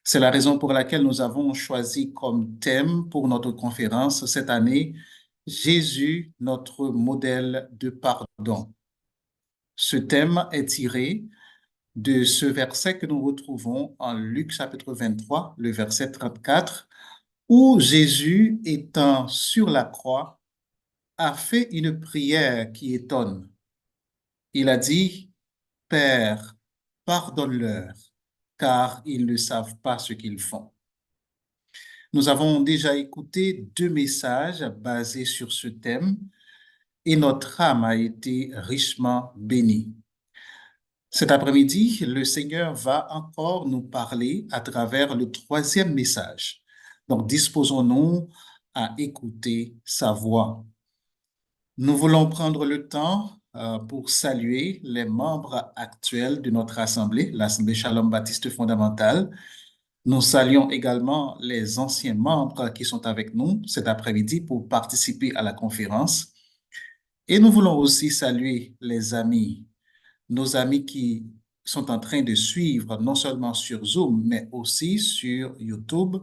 C'est la raison pour laquelle nous avons choisi comme thème pour notre conférence cette année, Jésus, notre modèle de pardon. Ce thème est tiré de ce verset que nous retrouvons en Luc chapitre 23, le verset 34, où Jésus, étant sur la croix, a fait une prière qui étonne. Il a dit, Père, pardonne-leur, car ils ne savent pas ce qu'ils font. Nous avons déjà écouté 2 messages basés sur ce thème et notre âme a été richement bénie. Cet après-midi, le Seigneur va encore nous parler à travers le 3e message. Donc, disposons-nous à écouter sa voix. Nous voulons prendre le temps pour saluer les membres actuels de notre assemblée, l'Assemblée Shalom Baptiste Fondamentale. Nous saluons également les anciens membres qui sont avec nous cet après-midi pour participer à la conférence. Et nous voulons aussi saluer les amis, nos amis qui sont en train de suivre non seulement sur Zoom, mais aussi sur YouTube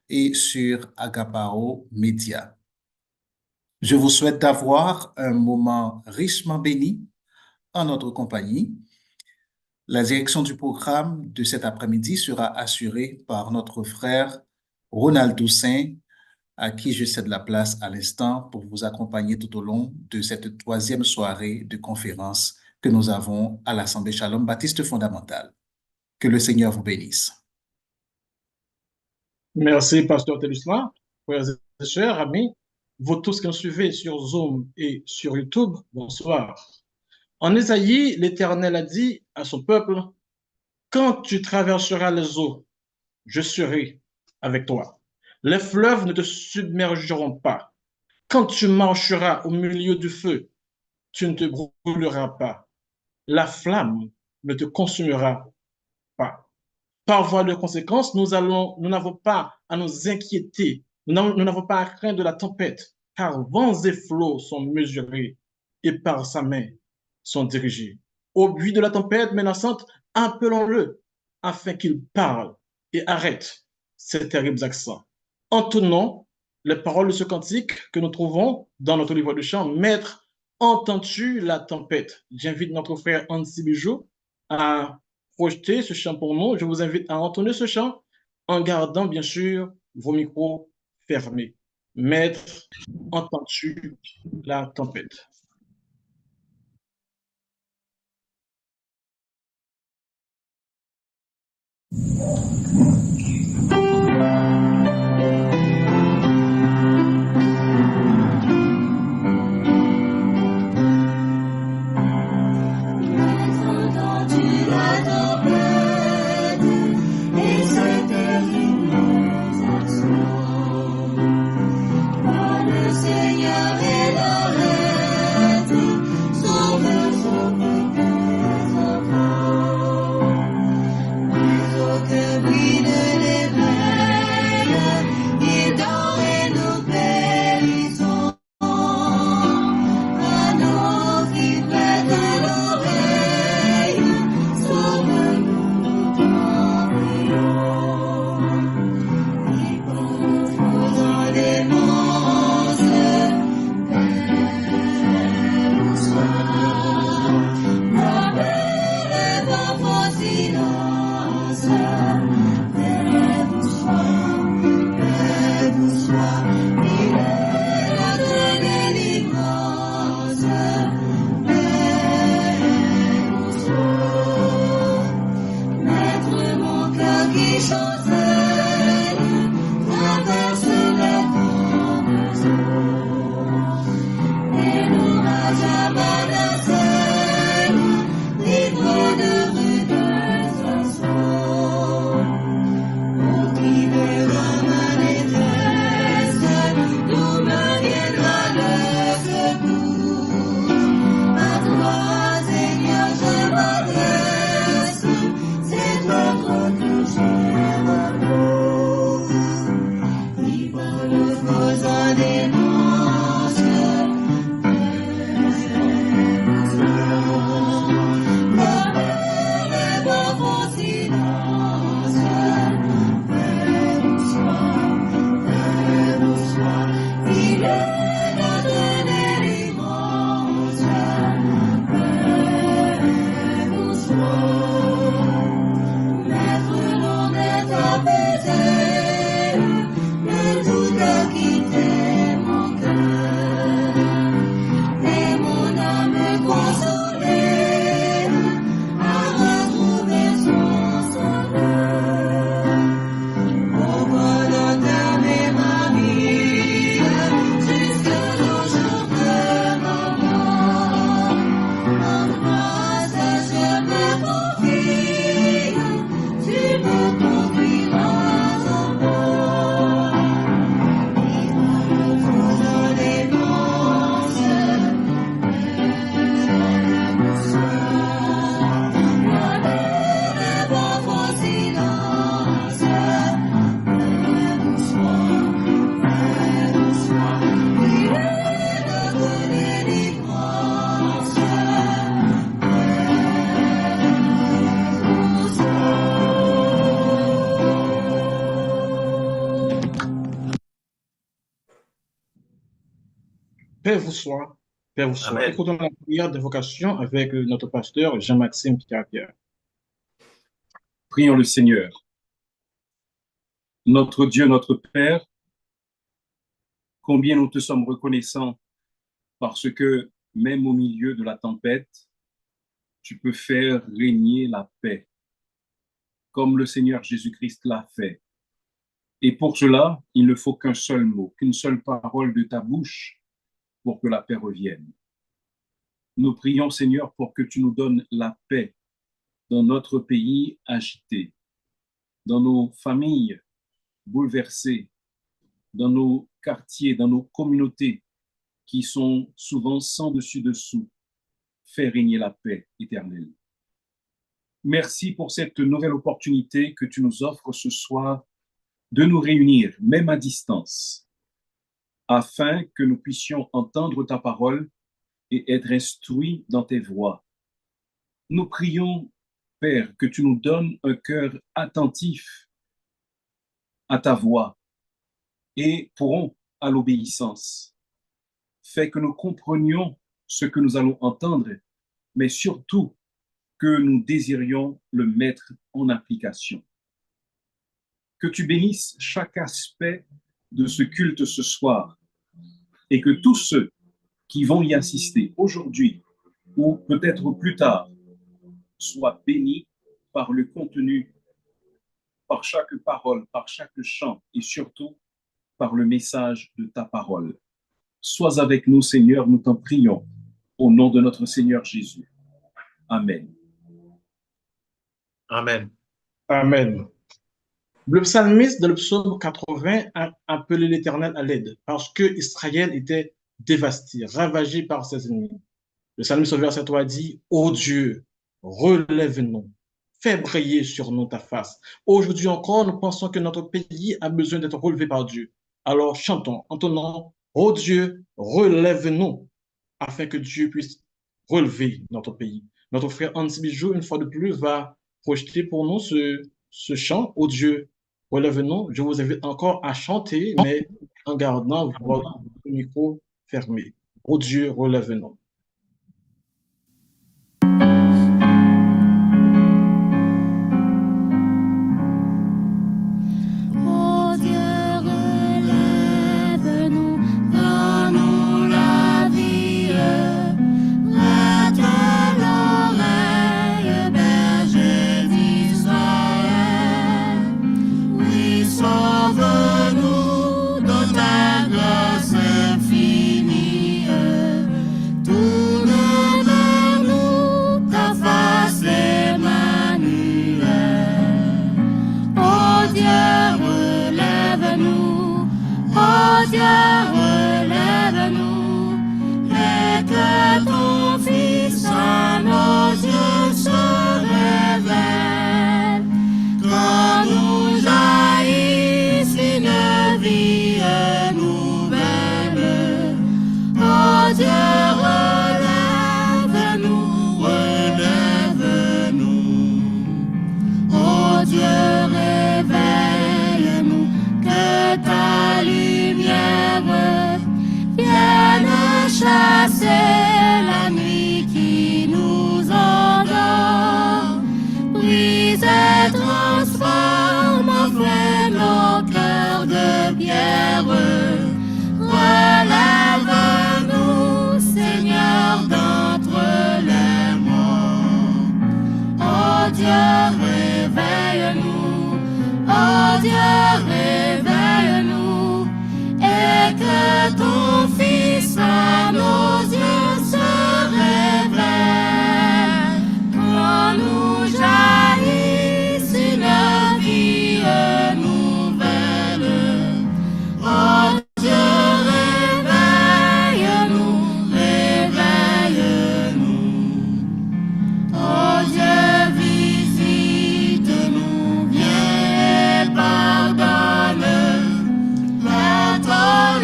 et sur Agapao Media. Je vous souhaite d'avoir un moment richement béni en notre compagnie. La direction du programme de cet après-midi sera assurée par notre frère Ronald Toussaint, à qui je cède la place à l'instant pour vous accompagner tout au long de cette 3e soirée de conférence que nous avons à l'Assemblée Shalom Baptiste Fondamentale. Que le Seigneur vous bénisse. Merci, Pasteur Télisma. Frères et sœurs, amis, vous tous qui nous suivez sur Zoom et sur YouTube, bonsoir. En Ésaïe, l'Éternel a dit à son peuple, « Quand tu traverseras les eaux, je serai avec toi. Les fleuves ne te submergeront pas. Quand tu marcheras au milieu du feu, tu ne te brûleras pas. La flamme ne te consumera pas. » Par voie de conséquence, nous n'avons pas à nous inquiéter. Nous n'avons pas à craindre de la tempête, car vents et flots sont mesurés et par sa main sont dirigés. Au bruit de la tempête menaçante, appelons-le afin qu'il parle et arrête ces terribles accents. Entonnons les paroles de ce cantique que nous trouvons dans notre livre de chants. Maître, entends-tu la tempête? J'invite notre frère Ansi Bijou à projeter ce chant pour nous. Je vous invite à entonner ce chant en gardant bien sûr vos micros fermés. Maître, entends-tu la tempête? C'est toi que j'ai Paix vous soit. Paix vous soit. Amen. Écoutons la prière d'invocation avec notre pasteur Jean-Maxime Pierre. Prions le Seigneur. Notre Dieu, notre Père, combien nous te sommes reconnaissants parce que même au milieu de la tempête, tu peux faire régner la paix, comme le Seigneur Jésus-Christ l'a fait. Et pour cela, il ne faut qu'un seul mot, qu'une seule parole de ta bouche pour que la paix revienne. Nous prions, Seigneur, pour que tu nous donnes la paix dans notre pays agité, dans nos familles bouleversées, dans nos quartiers, dans nos communautés qui sont souvent sans dessus-dessous. Fais régner la paix éternelle. Merci pour cette nouvelle opportunité que tu nous offres ce soir de nous réunir, même à distance, afin que nous puissions entendre ta parole et être instruits dans tes voies. Nous prions, Père, que tu nous donnes un cœur attentif à ta voix et prompt à l'obéissance. Fais que nous comprenions ce que nous allons entendre, mais surtout que nous désirions le mettre en application. Que tu bénisses chaque aspect de ce culte ce soir et que tous ceux qui vont y assister aujourd'hui ou peut-être plus tard soient bénis par le contenu, par chaque parole, par chaque chant et surtout par le message de ta parole. Sois avec nous, Seigneur, nous t'en prions, au nom de notre Seigneur Jésus. Amen. Amen. Amen. Le psalmiste de le psaume 80 a appelé l'Éternel à l'aide parce que Israël était dévasté, ravagé par ses ennemis. Le psalmiste au verset 3 dit « Ô Dieu, relève-nous, fais briller sur nous ta face. » Aujourd'hui encore, nous pensons que notre pays a besoin d'être relevé par Dieu. Alors chantons, entonnons « Ô Dieu, relève-nous » afin que Dieu puisse relever notre pays. Notre frère Ansi Bijou, une fois de plus, va projeter pour nous ce chant « Ô Dieu, relève-nous ». Je vous invite encore à chanter, mais en gardant votre micro fermé. « Ô Dieu, relève-nous ».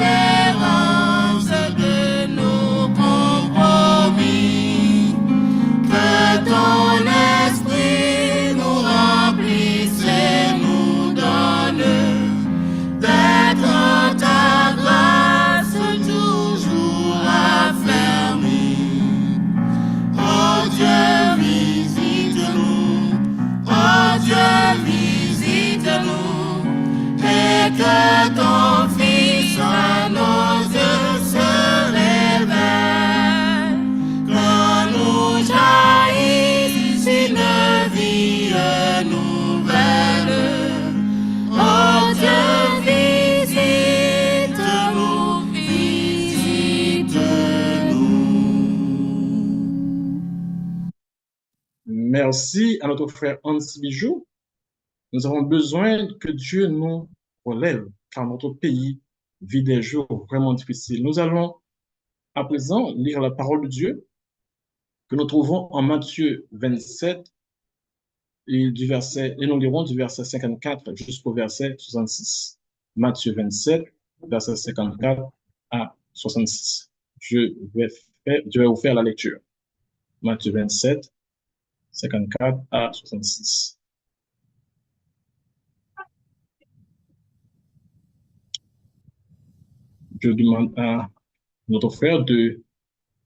Tolérance de nos ton Fils à nos yeux se révèle. Quand nous jaillisse une vie nouvelle, oh Dieu, visite-nous, visite-nous. Merci à notre frère Hans Bijou. Nous avons besoin que Dieu nous relève, car notre pays vit des jours vraiment difficiles. Nous allons à présent lire la parole de Dieu que nous trouvons en Matthieu 27 et nous lirons du verset 54 jusqu'au verset 66. Matthieu 27, verset 54 à 66. Je vais vous faire la lecture. Matthieu 27, 54 à 66. Je demande à notre frère de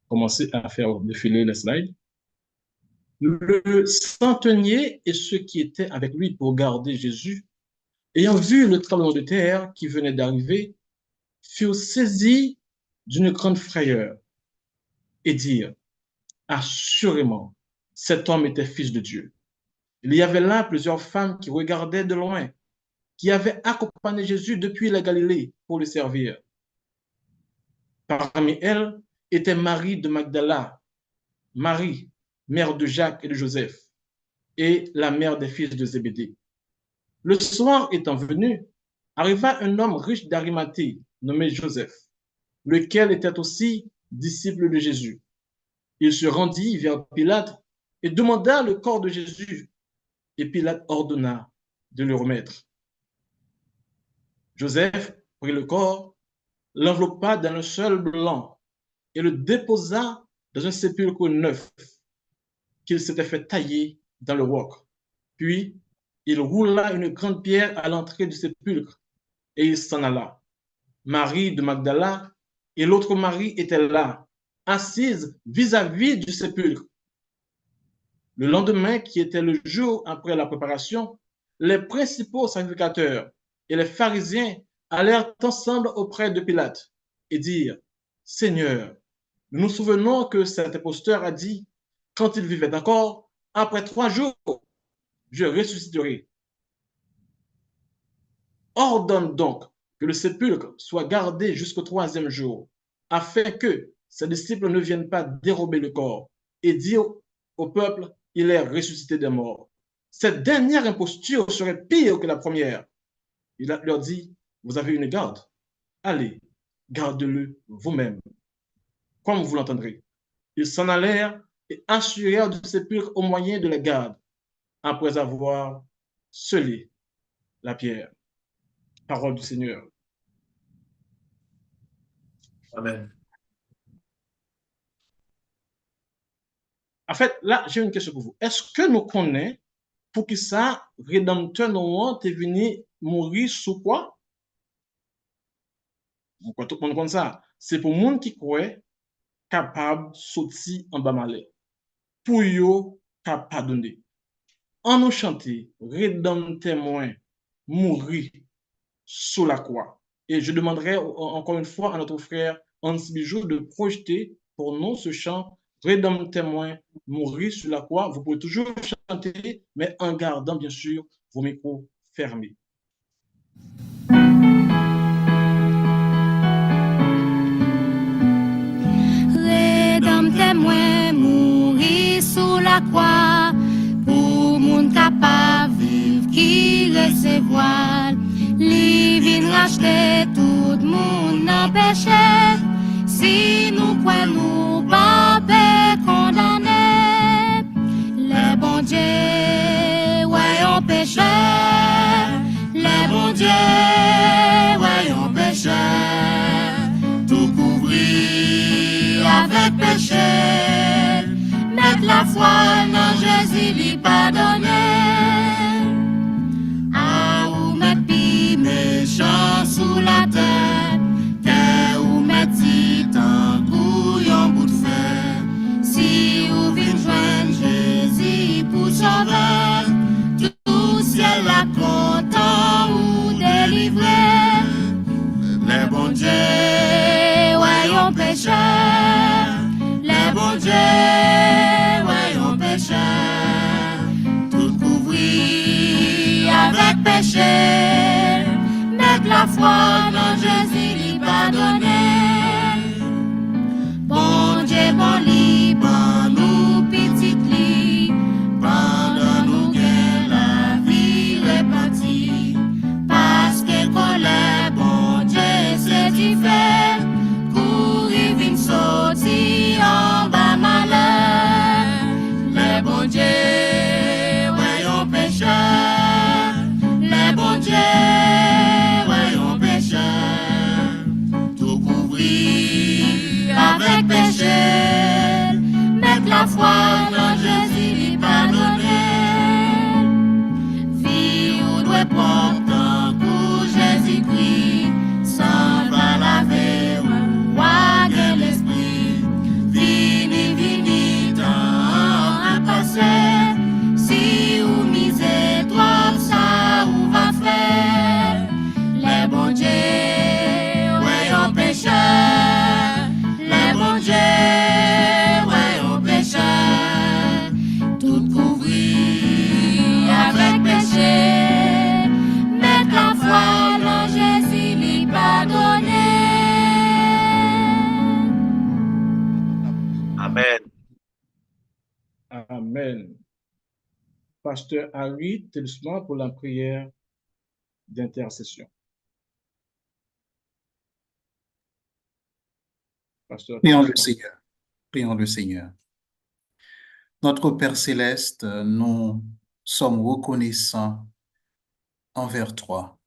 commencer à faire défiler les slides. Le centenier et ceux qui étaient avec lui pour garder Jésus, ayant vu le tremblement de terre qui venait d'arriver, furent saisis d'une grande frayeur et dirent, assurément, cet homme était fils de Dieu. Il y avait là plusieurs femmes qui regardaient de loin, qui avaient accompagné Jésus depuis la Galilée pour le servir. Parmi elles était Marie de Magdala, Marie, mère de Jacques et de Joseph, et la mère des fils de Zébédée. Le soir étant venu, arriva un homme riche d'Arimathée, nommé Joseph, lequel était aussi disciple de Jésus. Il se rendit vers Pilate et demanda le corps de Jésus, et Pilate ordonna de le remettre. Joseph prit le corps, l'enveloppa dans un seul blanc et le déposa dans un sépulcre neuf qu'il s'était fait tailler dans le roc. Puis, il roula une grande pierre à l'entrée du sépulcre et il s'en alla. Marie de Magdala et l'autre Marie étaient là, assises vis-à-vis du sépulcre. Le lendemain, qui était le jour après la préparation, les principaux sacrificateurs et les pharisiens allèrent ensemble auprès de Pilate et dirent, « Seigneur, nous nous souvenons que cet imposteur a dit, quand il vivait encore, après 3 jours, je ressusciterai. Ordonne donc que le sépulcre soit gardé jusqu'au 3e jour, afin que ses disciples ne viennent pas dérober le corps et dire au peuple, il est ressuscité des morts. Cette dernière imposture serait pire que la première. Il leur dit, vous avez une garde. Allez, garde-le vous-même. Comme vous l'entendrez. Ils s'en allèrent et assurèrent du sépulcre au moyen de la garde, après avoir scellé la pierre. Parole du Seigneur. Amen. En fait, là, j'ai une question pour vous. Est-ce que nous connaissons pour qui ça, Rédempteur nous est venu mourir sous quoi? Pourquoi tout le monde connaît ça? C'est pour les gens qui croient capable de sortir en bas malais. Pour eux, capable de donner. En nous chanter, Rédempteur mourir sous la croix. Et je demanderai encore une fois à notre frère Hans Bijou de projeter pour nous ce chant Rédempteur mourir sur la croix. Vous pouvez toujours chanter, mais en gardant bien sûr vos micros fermés. Rédempteur mourir sous la croix pour moun capable vivre qui recevoir. Li vin racheter tout moun nan péché. Si nous croyons nous pas condamné, les bon Dieu ouais on péché, les bon Dieu ouais on péché, tout couvrir avec péché, mettre la foi dans Jésus lui pardonner. Méchant sous la terre, que ou metti tant couillon bout de fer. Si ou vin joindre Jésus pour sauver, tout ciel la content ou délivrer. bon Dieu, ouais, on pécheur. Les bon Dieu, ouais, on pécheur. Tout couvri avec péché. Mettre la foi dans Jésus, lui pardonner. Bon Dieu, bon lit, bon nous, petite lit. Pardonne-nous, que la vie repentit. Parce que colère, bon Dieu, c'est différent. Courir, vine, sortir en bas malheur. Les bon Dieu, voyons pécheur. Les bon Dieu, voyons pécheur. Tout couvrir avec péché. Mettre la foi dans Jésus, lui pardonner. Vie ou doit porter pour Jésus-Christ. Sans va laver, roi de l'esprit. Vini, vini, temps à passer. Si ou misez toi, ça ou va faire. Les bon Dieu, ouais, on pécheur. Les bon Dieu, ouais, on pécheur. Tout couvri avec péché. Mettre la foi dans Jésus, lui pardonner. Amen. Amen. Pasteur Harry Télésma pour la prière d'intercession. Pasteur Prions le Télésma. Seigneur. Prions le Seigneur. Notre Père céleste, nous sommes reconnaissants envers toi.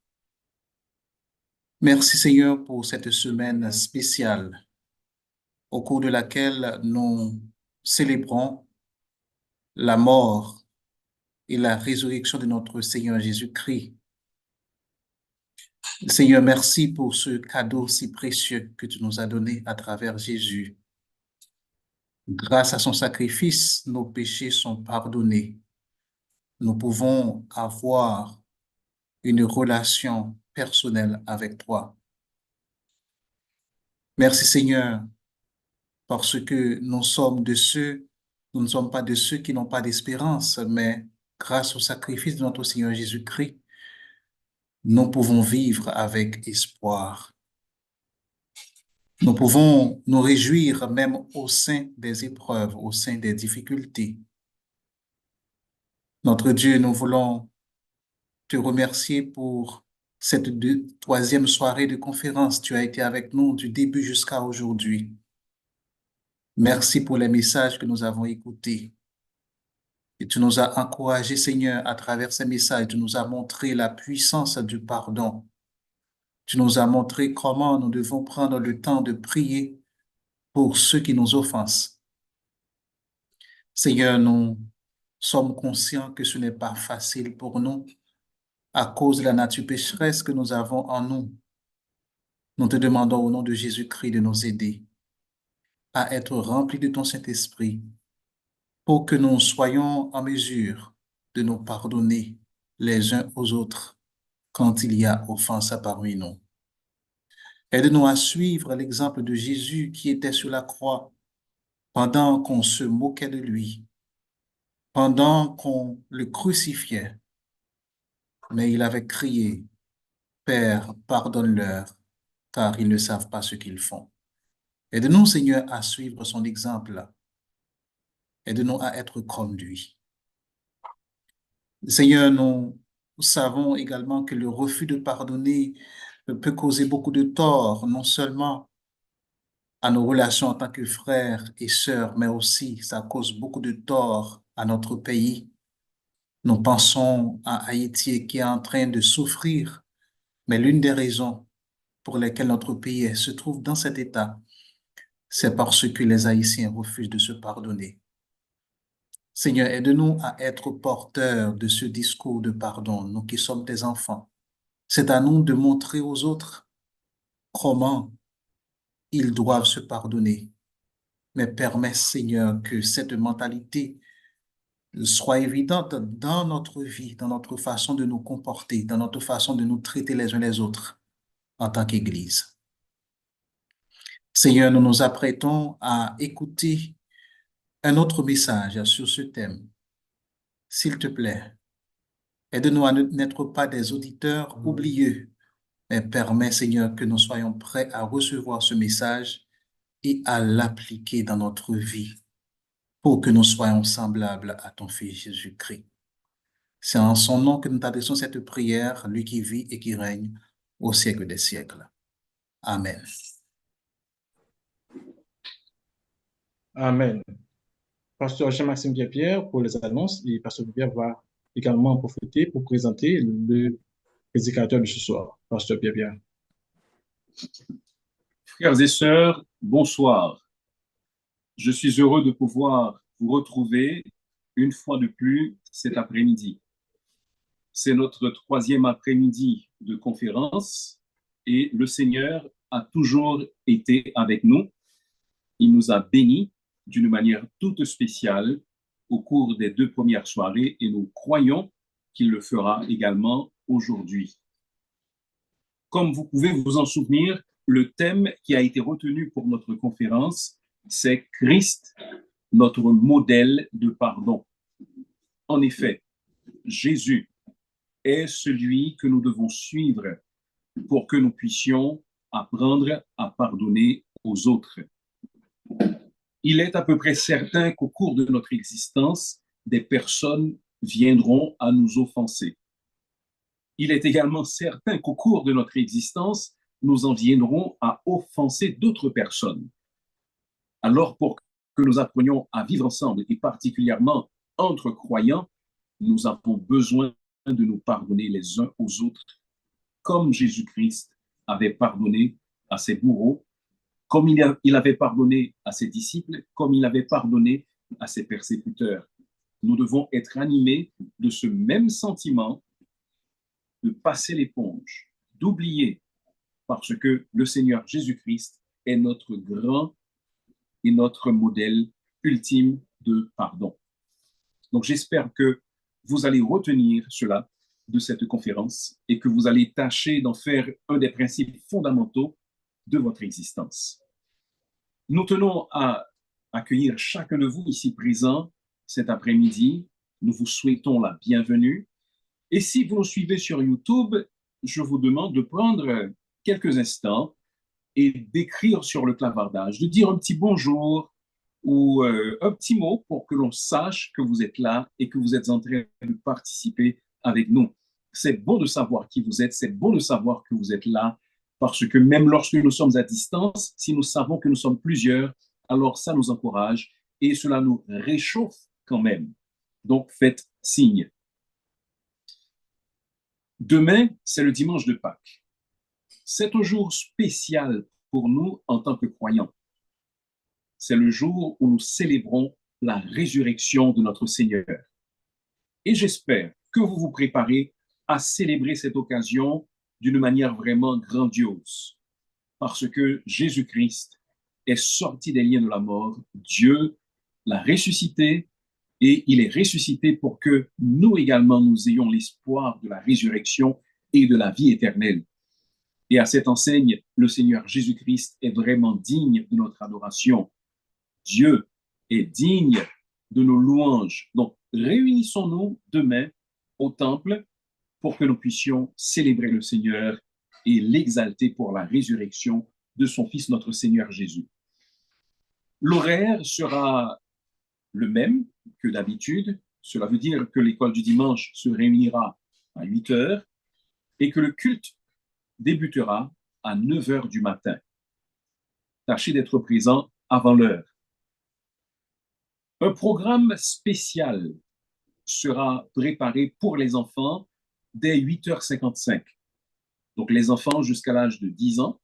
Merci Seigneur pour cette semaine spéciale au cours de laquelle nous célébrons la mort et la résurrection de notre Seigneur Jésus-Christ. Seigneur, merci pour ce cadeau si précieux que tu nous as donné à travers Jésus. Grâce à son sacrifice, nos péchés sont pardonnés. Nous pouvons avoir une relation personnelle avec toi. Merci Seigneur, parce que nous ne sommes pas de ceux qui n'ont pas d'espérance, mais grâce au sacrifice de notre Seigneur Jésus-Christ, nous pouvons vivre avec espoir. Nous pouvons nous réjouir même au sein des épreuves, au sein des difficultés. Notre Dieu, nous voulons te remercier pour cette troisième soirée de conférence. Tu as été avec nous du début jusqu'à aujourd'hui. Merci pour les messages que nous avons écoutés. Et tu nous as encouragés, Seigneur, à travers ces messages. Tu nous as montré la puissance du pardon. Tu nous as montré comment nous devons prendre le temps de prier pour ceux qui nous offensent. Seigneur, nous sommes conscients que ce n'est pas facile pour nous à cause de la nature pécheresse que nous avons en nous. Nous te demandons au nom de Jésus-Christ de nous aider à être remplis de ton Saint-Esprit pour que nous soyons en mesure de nous pardonner les uns aux autres quand il y a offense parmi nous. Aide-nous à suivre l'exemple de Jésus qui était sur la croix pendant qu'on se moquait de lui, pendant qu'on le crucifiait. Mais il avait crié, « Père, pardonne-leur, car ils ne savent pas ce qu'ils font. » Aide-nous, Seigneur, à suivre son exemple. Aide-nous à être comme lui. Seigneur, nous savons également que le refus de pardonner peut causer beaucoup de tort, non seulement à nos relations en tant que frères et sœurs, mais aussi ça cause beaucoup de tort à notre pays. Nous pensons à Haïti qui est en train de souffrir, mais l'une des raisons pour lesquelles notre pays se trouve dans cet état, c'est parce que les Haïtiens refusent de se pardonner. Seigneur, aide-nous à être porteurs de ce discours de pardon, nous qui sommes tes enfants. C'est à nous de montrer aux autres comment ils doivent se pardonner. Mais permets, Seigneur, que cette mentalité soit évidente dans notre vie, dans notre façon de nous comporter, dans notre façon de nous traiter les uns les autres en tant qu'Église. Seigneur, nous nous apprêtons à écouter un autre message sur ce thème. S'il te plaît, aide-nous à n'être pas des auditeurs oublieux, mais permets, Seigneur, que nous soyons prêts à recevoir ce message et à l'appliquer dans notre vie pour que nous soyons semblables à ton Fils Jésus-Christ. C'est en son nom que nous t'adressons cette prière, lui qui vit et qui règne au siècle des siècles. Amen. Amen. Pasteur Jean-Maxime Pierre pour les annonces et Pasteur Pierre va également en profiter pour présenter le prédicateur de ce soir. Pasteur Pierre. Frères et sœurs, bonsoir. Je suis heureux de pouvoir vous retrouver une fois de plus cet après-midi. C'est notre 3e après-midi de conférence et le Seigneur a toujours été avec nous. Il nous a bénis d'une manière toute spéciale au cours des 2 premières soirées et nous croyons qu'il le fera également aujourd'hui. Comme vous pouvez vous en souvenir, le thème qui a été retenu pour notre conférence, c'est Christ, notre modèle de pardon. En effet, Jésus est celui que nous devons suivre pour que nous puissions apprendre à pardonner aux autres. Il est à peu près certain qu'au cours de notre existence, des personnes viendront à nous offenser. Il est également certain qu'au cours de notre existence, nous en viendrons à offenser d'autres personnes. Alors, pour que nous apprenions à vivre ensemble, et particulièrement entre croyants, nous avons besoin de nous pardonner les uns aux autres, comme Jésus-Christ avait pardonné à ses bourreaux, comme il avait pardonné à ses disciples, comme il avait pardonné à ses persécuteurs. Nous devons être animés de ce même sentiment de passer l'éponge, d'oublier, parce que le Seigneur Jésus-Christ est notre grand et notre modèle ultime de pardon. Donc j'espère que vous allez retenir cela de cette conférence et que vous allez tâcher d'en faire un des principes fondamentaux de votre existence. Nous tenons à accueillir chacun de vous ici présent cet après-midi. Nous vous souhaitons la bienvenue. Et si vous nous suivez sur YouTube, je vous demande de prendre quelques instants et d'écrire sur le clavardage, de dire un petit bonjour ou un petit mot pour que l'on sache que vous êtes là et que vous êtes en train de participer avec nous. C'est bon de savoir qui vous êtes, c'est bon de savoir que vous êtes là, parce que même lorsque nous sommes à distance, si nous savons que nous sommes plusieurs, alors ça nous encourage et cela nous réchauffe quand même. Donc faites signe. Demain, c'est le dimanche de Pâques. C'est un jour spécial pour nous en tant que croyants. C'est le jour où nous célébrons la résurrection de notre Seigneur. Et j'espère que vous vous préparez à célébrer cette occasion d'une manière vraiment grandiose, parce que Jésus-Christ est sorti des liens de la mort, Dieu l'a ressuscité, et il est ressuscité pour que nous également, nous ayons l'espoir de la résurrection et de la vie éternelle. Et à cette enseigne, le Seigneur Jésus-Christ est vraiment digne de notre adoration. Dieu est digne de nos louanges. Donc, réunissons-nous demain au temple pour que nous puissions célébrer le Seigneur et l'exalter pour la résurrection de son Fils, notre Seigneur Jésus. L'horaire sera le même que d'habitude. Cela veut dire que l'école du dimanche se réunira à 8 heures et que le culte débutera à 9 heures du matin. Tâchez d'être présent avant l'heure. Un programme spécial sera préparé pour les enfants dès 8h55. Donc, les enfants jusqu'à l'âge de 10 ans,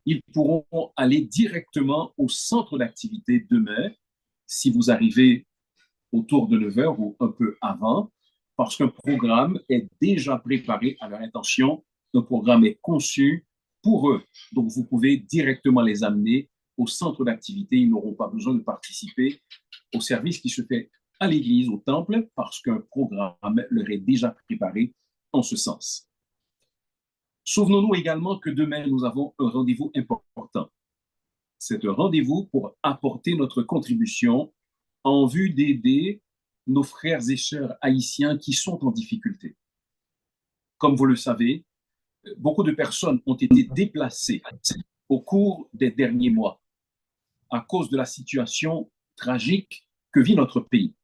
ils pourront aller directement au centre d'activité demain, si vous arrivez autour de 9h ou un peu avant, parce qu'un programme est déjà préparé à leur intention. Un programme est conçu pour eux. Donc, vous pouvez directement les amener au centre d'activité. Ils n'auront pas besoin de participer au service qui se fait à l'église, au temple, parce qu'un programme leur est déjà préparé en ce sens. Souvenons-nous également que demain, nous avons un rendez-vous important. C'est un rendez-vous pour apporter notre contribution en vue d'aider nos frères et sœurs haïtiens qui sont en difficulté. Comme vous le savez, beaucoup de personnes ont été déplacées au cours des derniers mois à cause de la situation tragique que vit notre pays.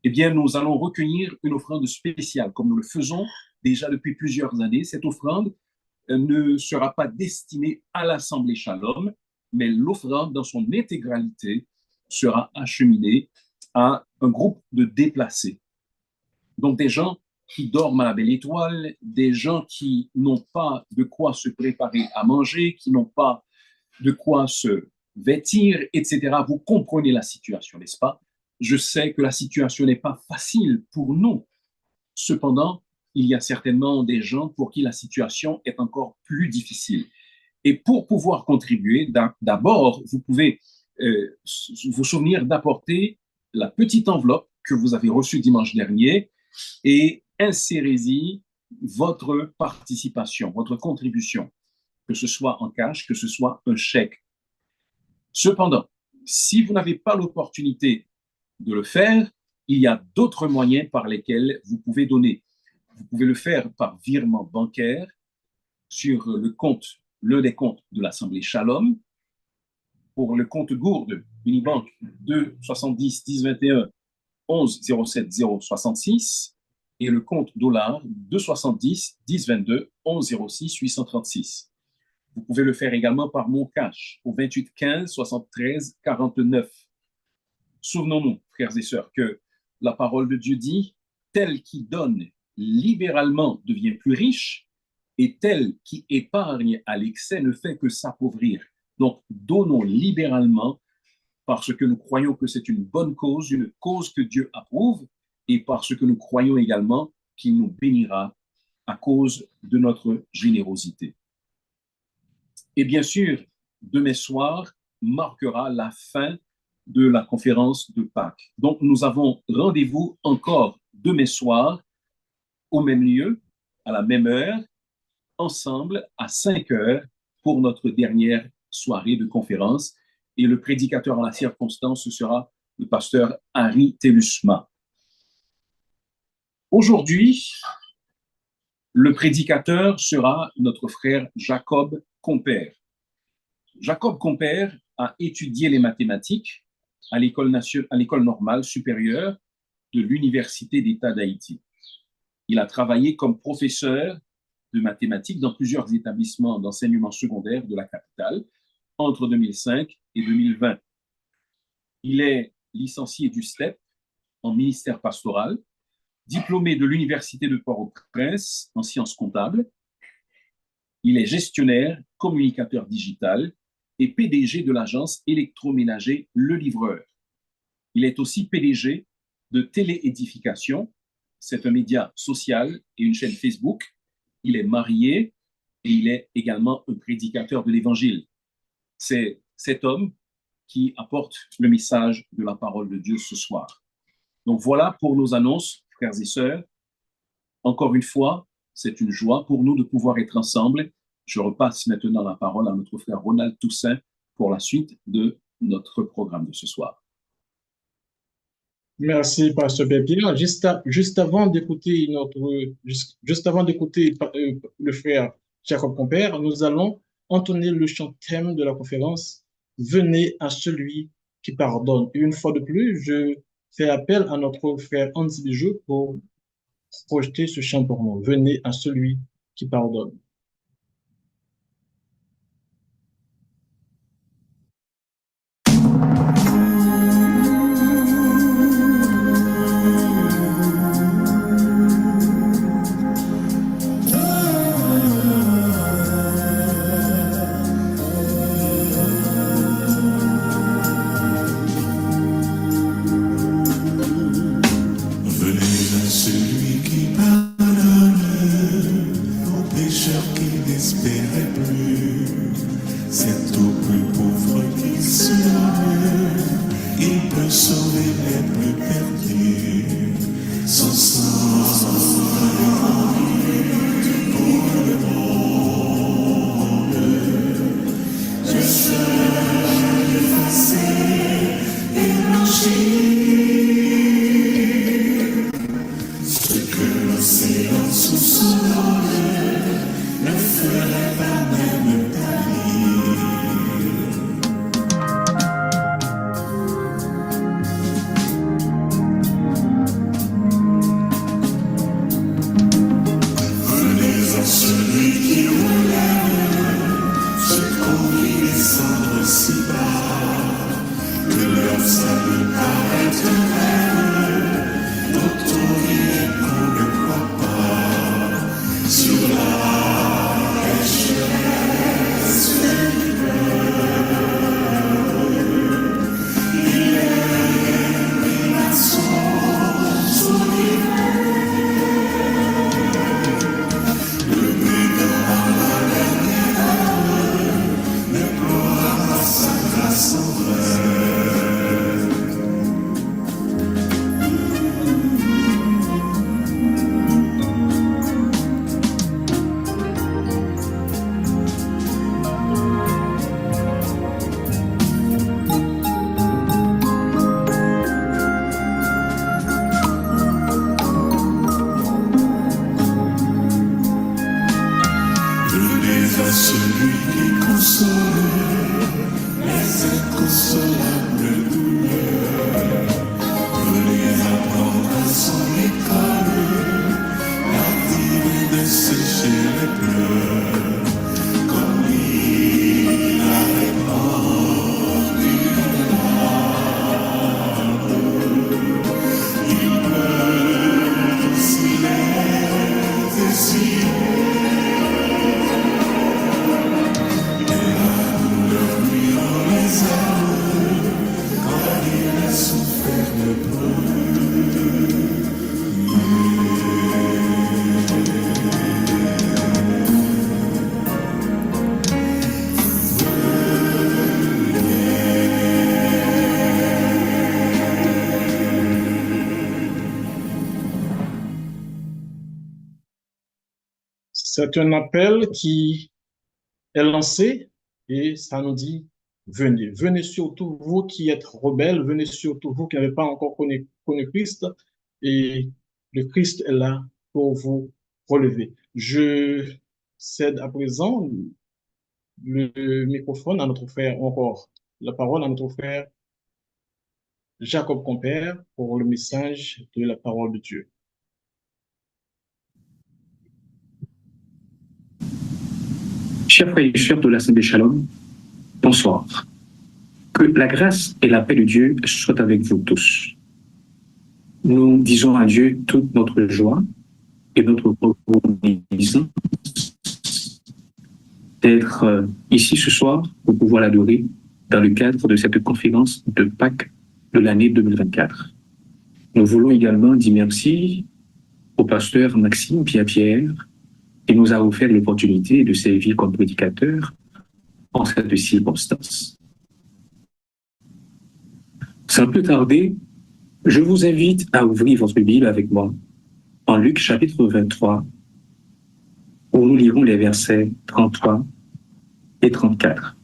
Eh bien, nous allons recueillir une offrande spéciale, comme nous le faisons déjà depuis plusieurs années. Cette offrande ne sera pas destinée à l'Assemblée Shalom, mais l'offrande dans son intégralité sera acheminée à un groupe de déplacés. Donc, des gens qui dorment à la belle étoile, des gens qui n'ont pas de quoi se préparer à manger, qui n'ont pas de quoi se vêtir, etc. Vous comprenez la situation, n'est-ce pas? Je sais que la situation n'est pas facile pour nous. Cependant, il y a certainement des gens pour qui la situation est encore plus difficile. Et pour pouvoir contribuer, d'abord, vous pouvez vous souvenir d'apporter la petite enveloppe que vous avez reçue dimanche dernier et insérez-y votre participation, votre contribution, que ce soit en cash, que ce soit un chèque. Cependant, si vous n'avez pas l'opportunité de le faire, il y a d'autres moyens par lesquels vous pouvez donner. Vous pouvez le faire par virement bancaire sur l'un des comptes de l'Assemblée Shalom, pour le compte Gourde, Unibank 2 70 10 21 11 07 066 et le compte dollar 2 70 10 22 11 06 836. Vous pouvez le faire également par mon cash au 28 15 73 49. Souvenons-nous, frères et sœurs, que la parole de Dieu dit « Tel qui donne libéralement devient plus riche, et tel qui épargne à l'excès ne fait que s'appauvrir. » Donc, donnons libéralement parce que nous croyons que c'est une bonne cause, une cause que Dieu approuve, et parce que nous croyons également qu'il nous bénira à cause de notre générosité. Et bien sûr, demain soir marquera la fin de la conférence de Pâques. Donc, nous avons rendez-vous encore demain soir au même lieu, à la même heure, ensemble à 5 heures pour notre dernière soirée de conférence. Et le prédicateur en la circonstance, ce sera le pasteur Harry Telusma. Aujourd'hui, le prédicateur sera notre frère Jacob Compère. Jacob Compère a étudié les mathématiques à l'école normale supérieure de l'Université d'État d'Haïti. Il a travaillé comme professeur de mathématiques dans plusieurs établissements d'enseignement secondaire de la capitale entre 2005 et 2020. Il est licencié du STEP en ministère pastoral, diplômé de l'Université de Port-au-Prince en sciences comptables. Il est gestionnaire, communicateur digital et PDG de l'agence électroménager Le Livreur. Il est aussi PDG de Téléédification. C'est un média social et une chaîne Facebook. Il est marié et il est également un prédicateur de l'Évangile. C'est cet homme qui apporte le message de la parole de Dieu ce soir. Donc voilà pour nos annonces, frères et sœurs. Encore une fois, c'est une joie pour nous de pouvoir être ensemble. Je repasse maintenant la parole à notre frère Ronald Toussaint pour la suite de notre programme de ce soir. Merci, Pasteur Pierre. Juste avant d'écouter le frère Jacob Compère, nous allons entonner le chant thème de la conférence « Venez à celui qui pardonne ». Et une fois de plus, je fais appel à notre frère Hans Bijou pour projeter ce chant pour nous. « Venez à celui qui pardonne ». Je serai Venez à celui qui console les inconsolables douleurs. Venez apprendre à son école la vie de sécher les pleurs. Comme il a répandu les larmes, il pleure aussi les désirs. C'est un appel qui est lancé et ça nous dit venez. Venez surtout vous qui êtes rebelles, venez surtout vous qui n'avez pas encore connu Christ et le Christ est là pour vous relever. Je cède à présent le microphone à notre frère, encore la parole à notre frère Jacob Compère pour le message de la parole de Dieu. Chers frères et sœurs de l'Assemblée Shalom, bonsoir. Que la grâce et la paix de Dieu soient avec vous tous. Nous disons à Dieu toute notre joie et notre reconnaissance d'être ici ce soir pour pouvoir l'adorer dans le cadre de cette conférence de Pâques de l'année 2024. Nous voulons également dire merci au pasteur Maxime Pierre qui nous a offert l'opportunité de servir comme prédicateur en cette circonstance. Sans plus tarder, je vous invite à ouvrir votre Bible avec moi en Luc chapitre 23, où nous lirons les versets 33 et 34.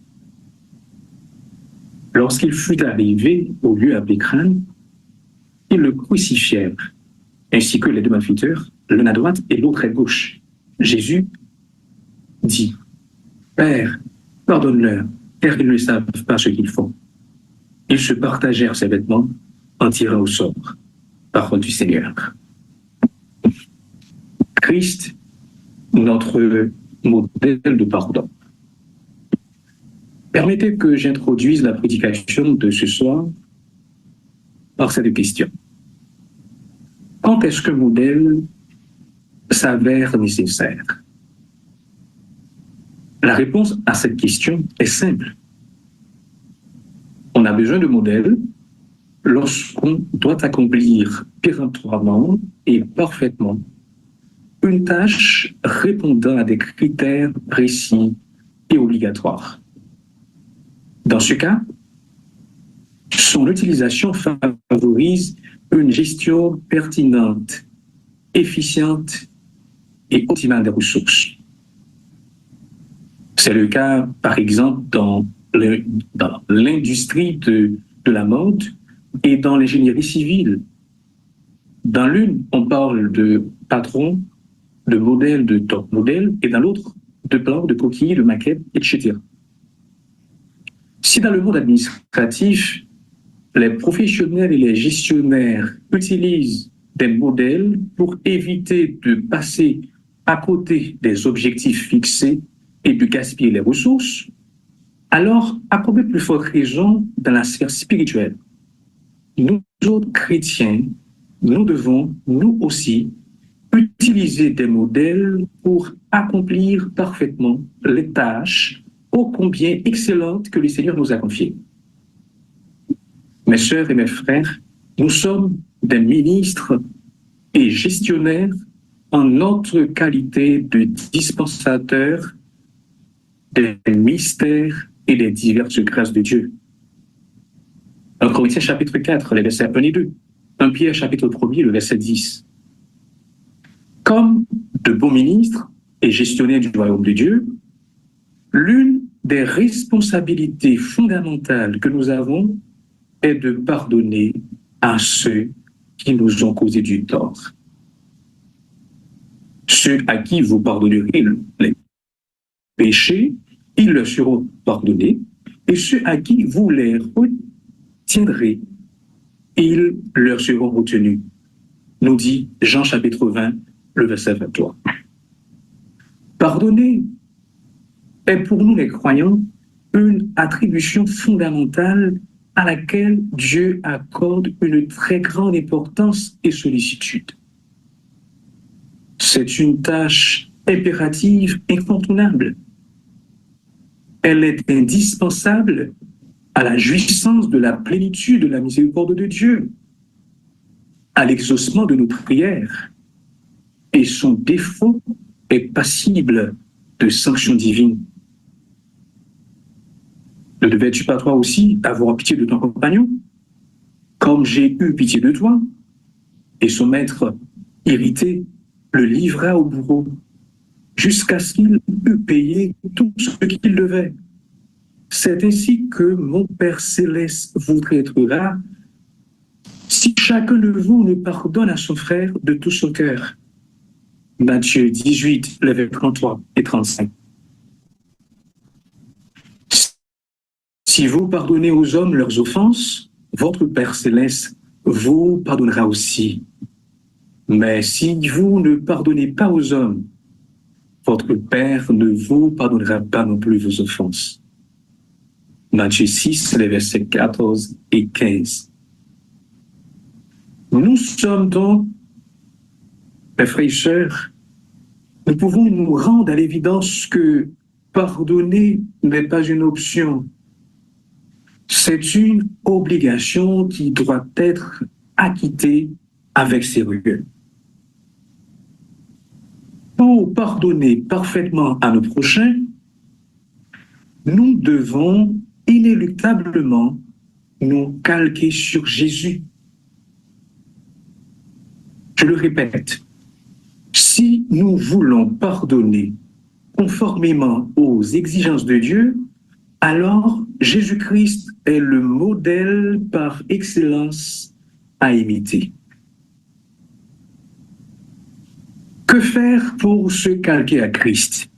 Lorsqu'il fut arrivé au lieu appelé Crâne, ils le crucifièrent, ainsi que les deux malfaiteurs, l'un à droite et l'autre à gauche. Jésus dit, « Père, pardonne-leur, car ils ne savent pas ce qu'ils font. » Ils se partagèrent ses vêtements en tirant au sort. Parole du Seigneur. Christ, notre modèle de pardon. Permettez que j'introduise la prédication de ce soir par cette question. Quand est-ce qu'un modèle s'avère nécessaire? La réponse à cette question est simple. On a besoin de modèles lorsqu'on doit accomplir péremptoirement et parfaitement une tâche répondant à des critères précis et obligatoires. Dans ce cas, son utilisation favorise une gestion pertinente, efficiente et optimale des ressources. C'est le cas, par exemple, dans l'industrie de la mode et dans l'ingénierie civile. Dans l'une, on parle de patron, de modèle, de top modèle, et dans l'autre, de plan, de coquille, de maquette, etc. Si dans le monde administratif, les professionnels et les gestionnaires utilisent des modèles pour éviter de passer à côté des objectifs fixés et de gaspiller les ressources, alors, à combien plus forte raison dans la sphère spirituelle, nous autres chrétiens, nous devons, nous aussi, utiliser des modèles pour accomplir parfaitement les tâches ô combien excellentes que le Seigneur nous a confiées. Mes sœurs et mes frères, nous sommes des ministres et gestionnaires en notre qualité de dispensateurs des mystères et des diverses grâces de Dieu. 1 Corinthiens chapitre 4, les versets 1 et 2. 1 Pierre chapitre 1er, le verset 10. Comme de bons ministres et gestionnaires du royaume de Dieu, l'une des responsabilités fondamentales que nous avons est de pardonner à ceux qui nous ont causé du tort. Ceux à qui vous pardonnerez les péchés, ils leur seront pardonnés, et ceux à qui vous les retiendrez, ils leur seront retenus. Nous dit Jean chapitre 20, le verset 23. Pardonner est pour nous les croyants une attribution fondamentale à laquelle Dieu accorde une très grande importance et sollicitude. C'est une tâche impérative, incontournable. Elle est indispensable à la jouissance de la plénitude de la miséricorde de Dieu, à l'exaucement de nos prières, et son défaut est passible de sanctions divines. Ne devais-tu pas toi aussi avoir pitié de ton compagnon, comme j'ai eu pitié de toi? Et son maître, irrité, le livra au bourreau, jusqu'à ce qu'il eût payé tout ce qu'il devait. C'est ainsi que mon Père céleste vous traitera si chacun de vous ne pardonne à son frère de tout son cœur. Matthieu 18, les versets 33 et 35. Si vous pardonnez aux hommes leurs offenses, votre Père céleste vous pardonnera aussi. Mais si vous ne pardonnez pas aux hommes, votre Père ne vous pardonnera pas non plus vos offenses. Matthieu 6, les versets 14 et 15. Nous sommes donc, mes frères et sœurs, nous pouvons nous rendre à l'évidence que pardonner n'est pas une option. C'est une obligation qui doit être acquittée avec sérieux. Pour pardonner parfaitement à nos prochains, nous devons inéluctablement nous calquer sur Jésus. Je le répète, si nous voulons pardonner conformément aux exigences de Dieu, alors Jésus-Christ est le modèle par excellence à imiter. Que faire pour se calquer à Christ?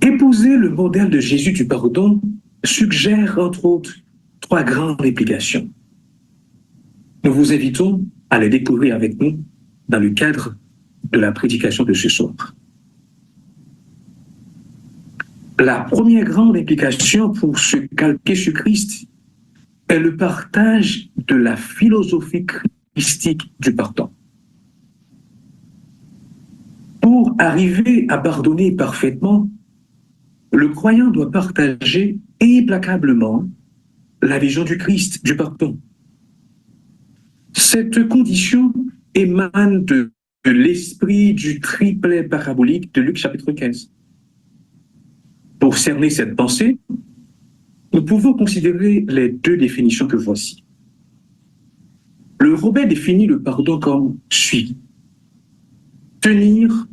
Épouser le modèle de Jésus du pardon suggère entre autres 3 grandes implications. Nous vous invitons à les découvrir avec nous dans le cadre de la prédication de ce soir. La première grande implication pour se calquer sur Christ est le partage de la philosophie christique du pardon. Pour arriver à pardonner parfaitement, le croyant doit partager implacablement la vision du Christ, du pardon. Cette condition émane de l'esprit du triplet parabolique de Luc chapitre 15. Pour cerner cette pensée, nous pouvons considérer les 2 définitions que voici. Le Robert définit le pardon comme suit: tenir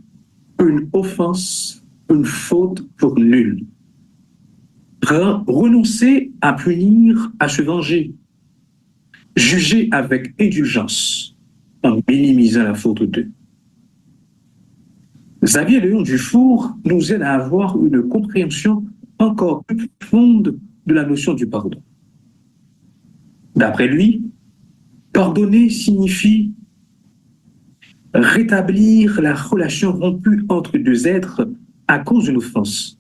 une offense, une faute pour nulle. Renoncer à punir, à se venger. Juger avec indulgence, en minimisant la faute d'eux. Xavier Léon Dufour nous aide à avoir une compréhension encore plus profonde de la notion du pardon. D'après lui, pardonner signifie rétablir la relation rompue entre 2 êtres à cause d'une offense.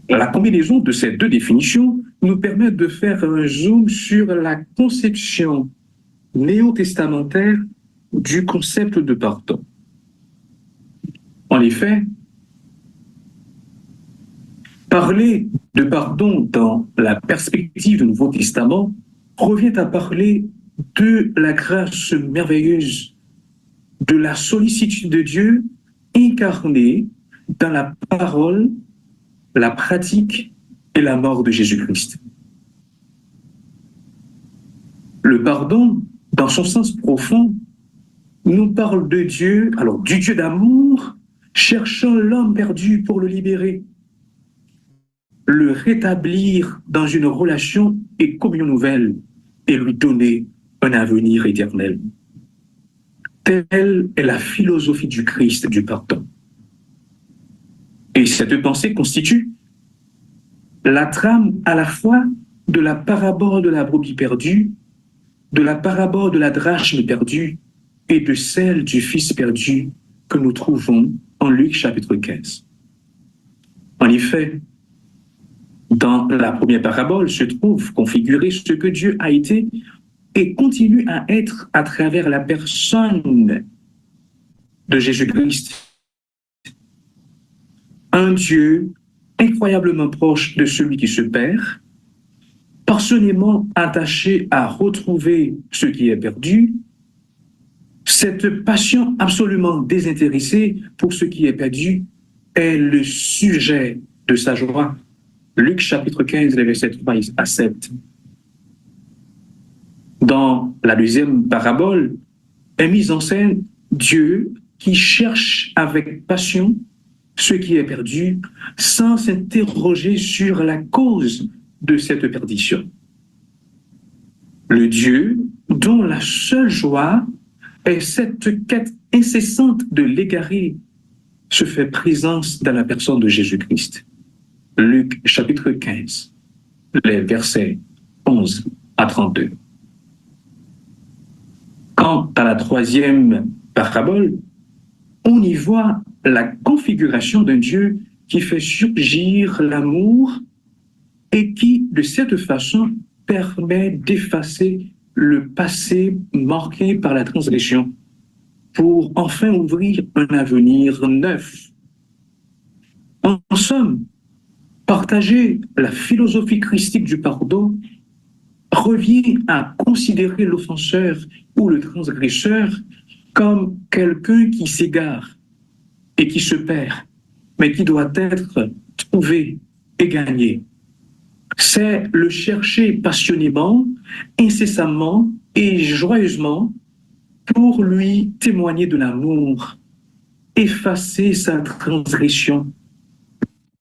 La combinaison de ces 2 définitions nous permet de faire un zoom sur la conception néo-testamentaire du concept de pardon. En effet, parler de pardon dans la perspective du Nouveau Testament revient à parler de la grâce merveilleuse, de la sollicitude de Dieu incarnée dans la parole, la pratique et la mort de Jésus-Christ. Le pardon, dans son sens profond, nous parle de Dieu, alors du Dieu d'amour, cherchant l'homme perdu pour le libérer, le rétablir dans une relation et communion nouvelle et lui donner un avenir éternel. Telle est la philosophie du Christ du pardon. Et cette pensée constitue la trame à la fois de la parabole de la brebis perdue, de la parabole de la drachme perdue et de celle du fils perdu que nous trouvons en Luc chapitre 15. En effet, dans la première parabole se trouve configuré ce que Dieu a été et continue à être à travers la personne de Jésus-Christ. Un Dieu incroyablement proche de celui qui se perd, passionnément attaché à retrouver ce qui est perdu, cette passion absolument désintéressée pour ce qui est perdu est le sujet de sa joie. Luc chapitre 15, les versets 3 à 7. Dans la deuxième parabole est mise en scène Dieu qui cherche avec passion ce qui est perdu sans s'interroger sur la cause de cette perdition. Le Dieu dont la seule joie est cette quête incessante de l'égarer se fait présence dans la personne de Jésus-Christ. Luc chapitre 15, les versets 11 à 32. Quant à la troisième parabole, on y voit la configuration d'un Dieu qui fait surgir l'amour et qui, de cette façon, permet d'effacer le passé marqué par la transgression pour enfin ouvrir un avenir neuf. En somme, partager la philosophie christique du pardon revient à considérer l'offenseur ou le transgresseur comme quelqu'un qui s'égare et qui se perd, mais qui doit être trouvé et gagné. C'est le chercher passionnément, incessamment et joyeusement pour lui témoigner de l'amour, effacer sa transgression,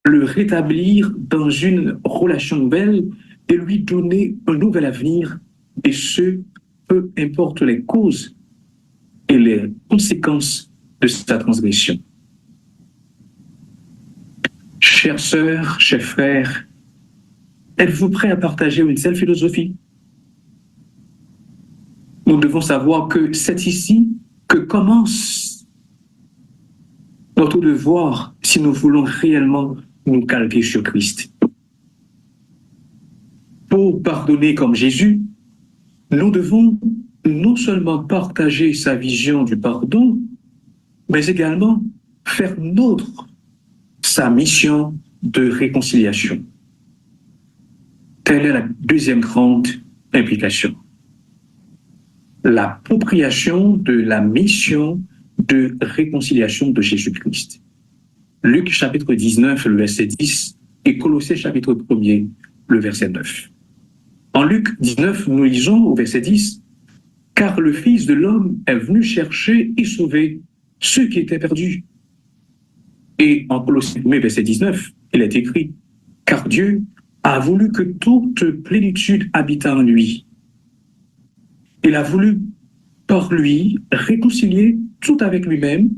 le rétablir dans une relation nouvelle et lui donner un nouvel avenir, et ce, peu importe les causes et les conséquences de sa transgression. Chères sœurs, chers frères, êtes-vous prêts à partager une telle philosophie? Nous devons savoir que c'est ici que commence notre devoir si nous voulons réellement nous calquer sur Christ. Pour pardonner comme Jésus, nous devons non seulement partager sa vision du pardon, mais également faire nôtre sa mission de réconciliation. Telle est la deuxième grande implication. L'appropriation de la mission de réconciliation de Jésus-Christ. Luc chapitre 19, le verset 10 et Colossiens chapitre 1er, le verset 9. En Luc 19, nous lisons au verset 10 « Car le Fils de l'homme est venu chercher et sauver ceux qui étaient perdus. » Et en Colossiens 1er, verset 19, il est écrit « Car Dieu a voulu que toute plénitude habitât en lui. Il a voulu par lui réconcilier tout avec lui-même,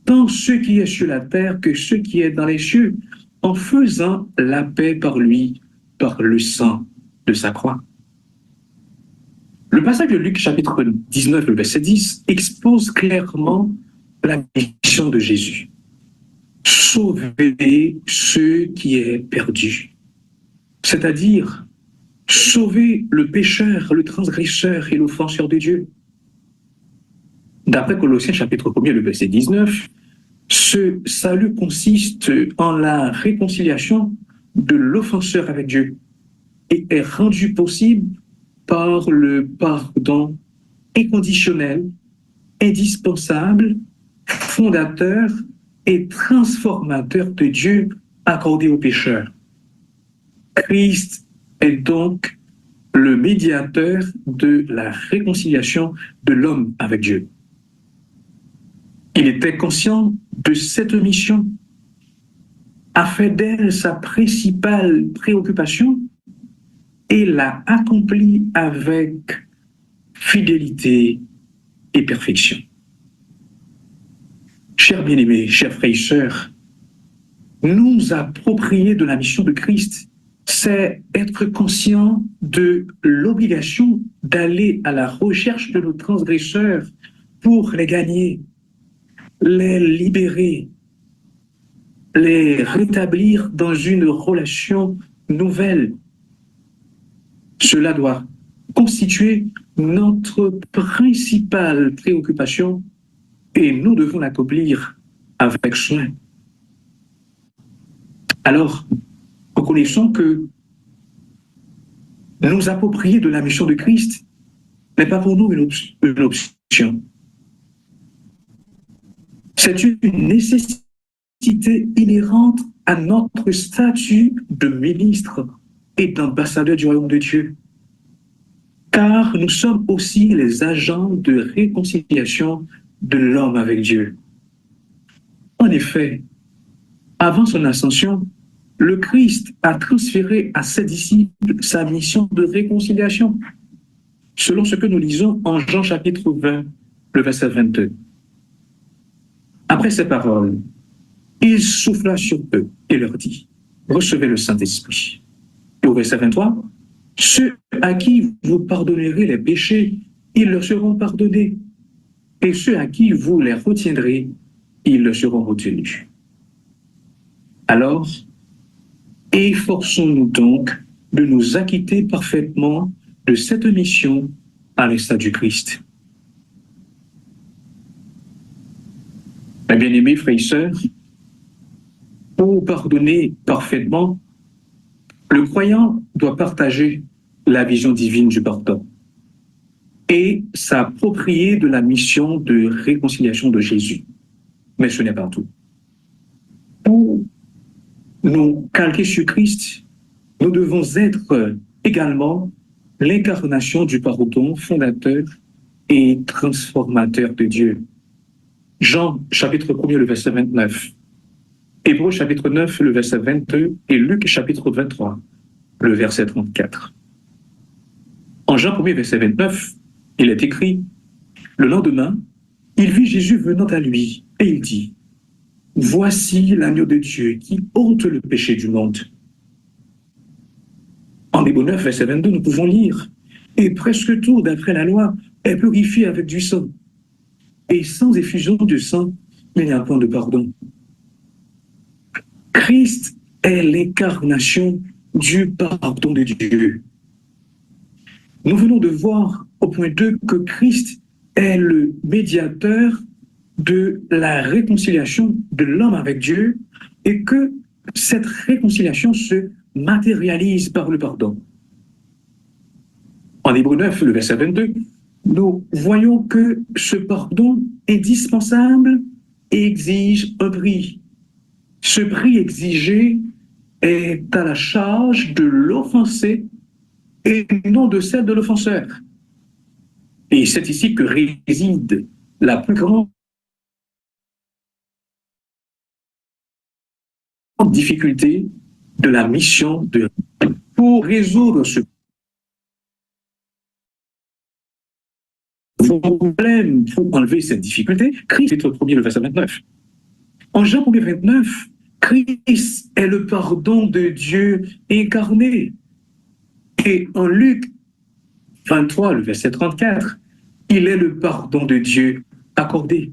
tant ce qui est sur la terre que ce qui est dans les cieux, en faisant la paix par lui, par le sang de sa croix. » Le passage de Luc chapitre 19, le verset 10, expose clairement la mission de Jésus. Sauver ceux qui est perdu. C'est-à-dire sauver le pécheur, le transgresseur et l'offenseur de Dieu. D'après Colossiens chapitre 1er, le verset 19, ce salut consiste en la réconciliation de l'offenseur avec Dieu et est rendu possible par le pardon inconditionnel, indispensable, fondateur et transformateur de Dieu accordé aux pécheurs. Christ est donc le médiateur de la réconciliation de l'homme avec Dieu. Il était conscient de cette mission, a fait d'elle sa principale préoccupation et l'a accomplie avec fidélité et perfection. Chers bien-aimés, chers frères et sœurs, nous approprier de la mission de Christ, c'est être conscient de l'obligation d'aller à la recherche de nos transgresseurs pour les gagner, les libérer, les rétablir dans une relation nouvelle. Cela doit constituer notre principale préoccupation et nous devons l'accomplir avec soin. Alors, reconnaissons que nous approprier de la mission de Christ n'est pas pour nous une option. C'est une nécessité inhérente à notre statut de ministre et d'ambassadeur du royaume de Dieu. Car nous sommes aussi les agents de réconciliation de l'homme avec Dieu. En effet, avant son ascension, le Christ a transféré à ses disciples sa mission de réconciliation, selon ce que nous lisons en Jean chapitre 20, le verset 22. Après ces paroles, il souffla sur eux et leur dit, « Recevez le Saint-Esprit. » Et au verset 23, « Ceux à qui vous pardonnerez les péchés, ils leur seront pardonnés. Et ceux à qui vous les retiendrez, ils leur seront retenus. » Alors, efforçons-nous donc de nous acquitter parfaitement de cette mission à l'instar du Christ. Mes bien-aimés frères et sœurs, pour pardonner parfaitement, le croyant doit partager la vision divine du pardon et s'approprier de la mission de réconciliation de Jésus. Mais ce n'est pas tout. Pour nous calquer sur Christ, nous devons être également l'incarnation du pardon fondateur et transformateur de Dieu. Jean, chapitre 1er, le verset 29. Hébreux, chapitre 9, le verset 22. Et Luc, chapitre 23, le verset 34. En Jean 1er, verset 29, il est écrit, « Le lendemain, il vit Jésus venant à lui, et il dit, « Voici l'agneau de Dieu qui ôte le péché du monde. » En Hébreux 9, verset 22, nous pouvons lire, « Et presque tout, d'après la loi, est purifié avec du sang. Et sans effusion de sang, il n'y a point de pardon. » Christ est l'incarnation du pardon de Dieu. Nous venons de voir au point 2 que Christ est le médiateur de la réconciliation de l'homme avec Dieu et que cette réconciliation se matérialise par le pardon. En Hébreux 9, le verset 22, nous voyons que ce pardon est dispensable et exige un prix. Ce prix exigé est à la charge de l'offensé et non de celle de l'offenseur. Et c'est ici que réside la plus grande difficulté de la mission de... Pour résoudre ce problème, pour enlever cette difficulté, Christ est au premier, le verset 29. En Jean 1er, 29, Christ est le pardon de Dieu incarné. Et en Luc 23, le verset 34, il est le pardon de Dieu accordé.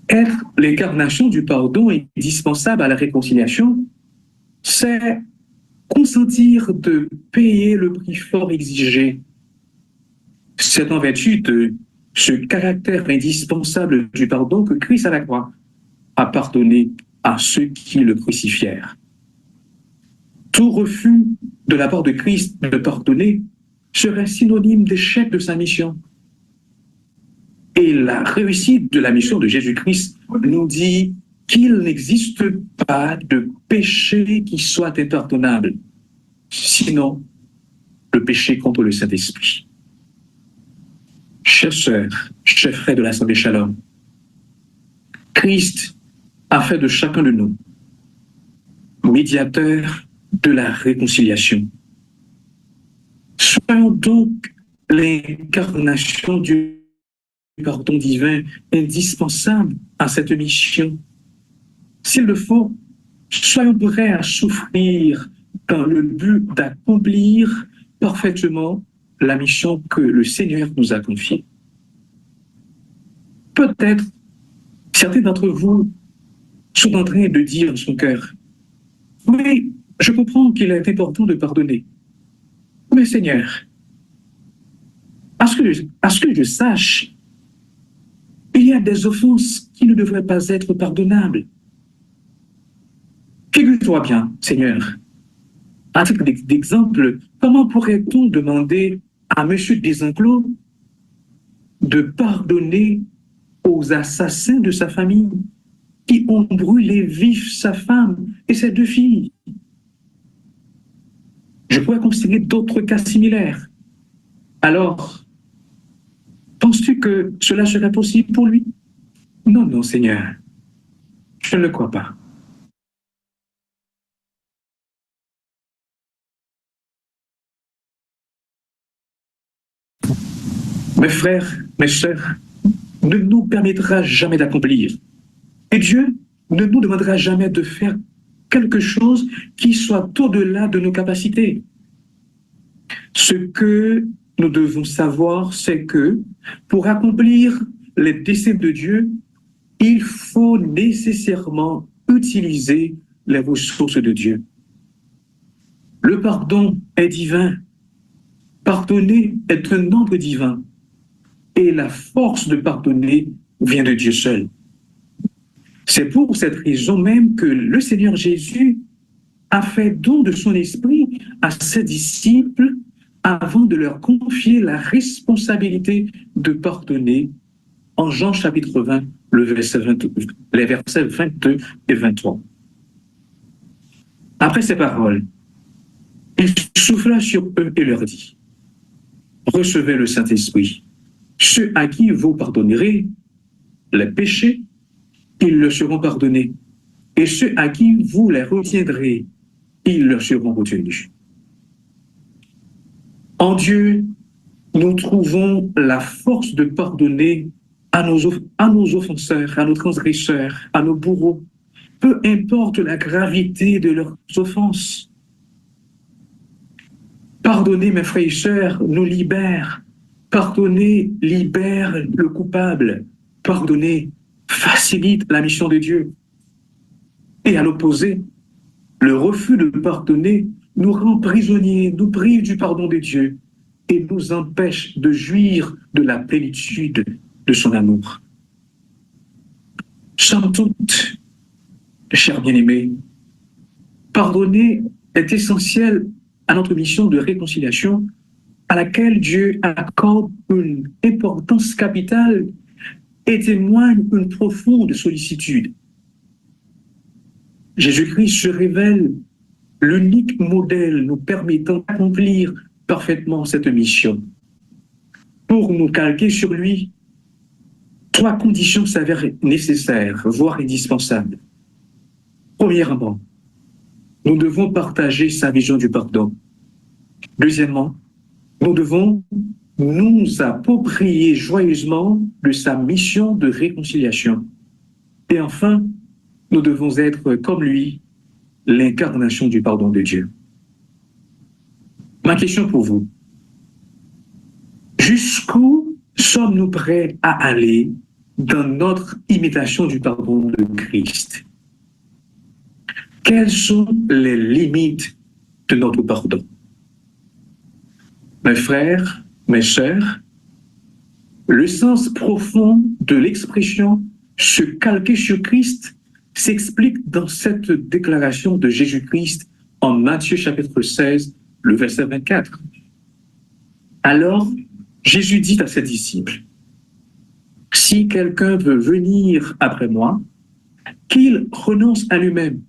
Être l'incarnation du pardon indispensable à la réconciliation, c'est consentir de payer le prix fort exigé. C'est en vertu de ce caractère indispensable du pardon que Christ à la croix a pardonné à ceux qui le crucifièrent. Tout refus de la part de Christ de pardonner serait synonyme d'échec de sa mission. Et la réussite de la mission de Jésus-Christ nous dit qu'il n'existe pas de péché qui soit impardonnable, sinon le péché contre le Saint-Esprit. Chers sœurs, chers frères de l'Assemblée Shalom, Christ a fait de chacun de nous médiateur de la réconciliation. Soyons donc l'incarnation du pardon divin indispensable à cette mission. S'il le faut, soyons prêts à souffrir dans le but d'accomplir parfaitement la mission que le Seigneur nous a confiée. Peut-être certains d'entre vous sont en train de dire en son cœur, oui, je comprends qu'il est important de pardonner. Mais Seigneur, à ce que je sache, il y a des offenses qui ne devraient pas être pardonnables. Figure-toi bien, Seigneur. À titre d'exemple, comment pourrait-on demander à M. Desenclos de pardonner aux assassins de sa famille qui ont brûlé vif sa femme et ses 2 filles? Je pourrais considérer d'autres cas similaires. Alors, penses-tu que cela serait possible pour lui? Non, non, Seigneur. Je ne le crois pas. Mes frères, mes sœurs, ne nous permettra jamais d'accomplir. Et Dieu ne nous demandera jamais de faire quelque chose qui soit au-delà de nos capacités. Ce que nous devons savoir, c'est que pour accomplir les desseins de Dieu, il faut nécessairement utiliser les ressources de Dieu. Le pardon est divin. Pardonner est un ordre divin. Et la force de pardonner vient de Dieu seul. C'est pour cette raison même que le Seigneur Jésus a fait don de son esprit à ses disciples avant de leur confier la responsabilité de pardonner en Jean chapitre 20, les versets 22 et 23. Après ces paroles, il souffla sur eux et leur dit, « Recevez le Saint-Esprit. Ceux à qui vous pardonnerez les péchés, ils leur seront pardonnés. Et ceux à qui vous les retiendrez, ils leur seront retenus. » En Dieu, nous trouvons la force de pardonner à nos offenseurs, à nos transgresseurs, à nos bourreaux, peu importe la gravité de leurs offenses. Pardonner, mes frères et sœurs, nous libère. Pardonner libère le coupable. Pardonner facilite la mission de Dieu. Et à l'opposé, le refus de pardonner nous rend prisonniers, nous prive du pardon de Dieu et nous empêche de jouir de la plénitude de son amour. Somme toute, chers bien-aimés, pardonner est essentiel à notre mission de réconciliation à laquelle Dieu accorde une importance capitale et témoigne une profonde sollicitude. Jésus-Christ se révèle l'unique modèle nous permettant d'accomplir parfaitement cette mission. Pour nous calquer sur lui, 3 conditions s'avèrent nécessaires, voire indispensables. Premièrement, nous devons partager sa vision du pardon. Deuxièmement, nous devons nous approprier joyeusement de sa mission de réconciliation. Et enfin, nous devons être comme lui, l'incarnation du pardon de Dieu. Ma question pour vous, jusqu'où sommes-nous prêts à aller dans notre imitation du pardon de Christ? Quelles sont les limites de notre pardon? Mes frères, mes sœurs, le sens profond de l'expression « se calquer sur Christ » s'explique dans cette déclaration de Jésus-Christ en Matthieu chapitre 16, le verset 24. Alors, Jésus dit à ses disciples, « Si quelqu'un veut venir après moi, qu'il renonce à lui-même,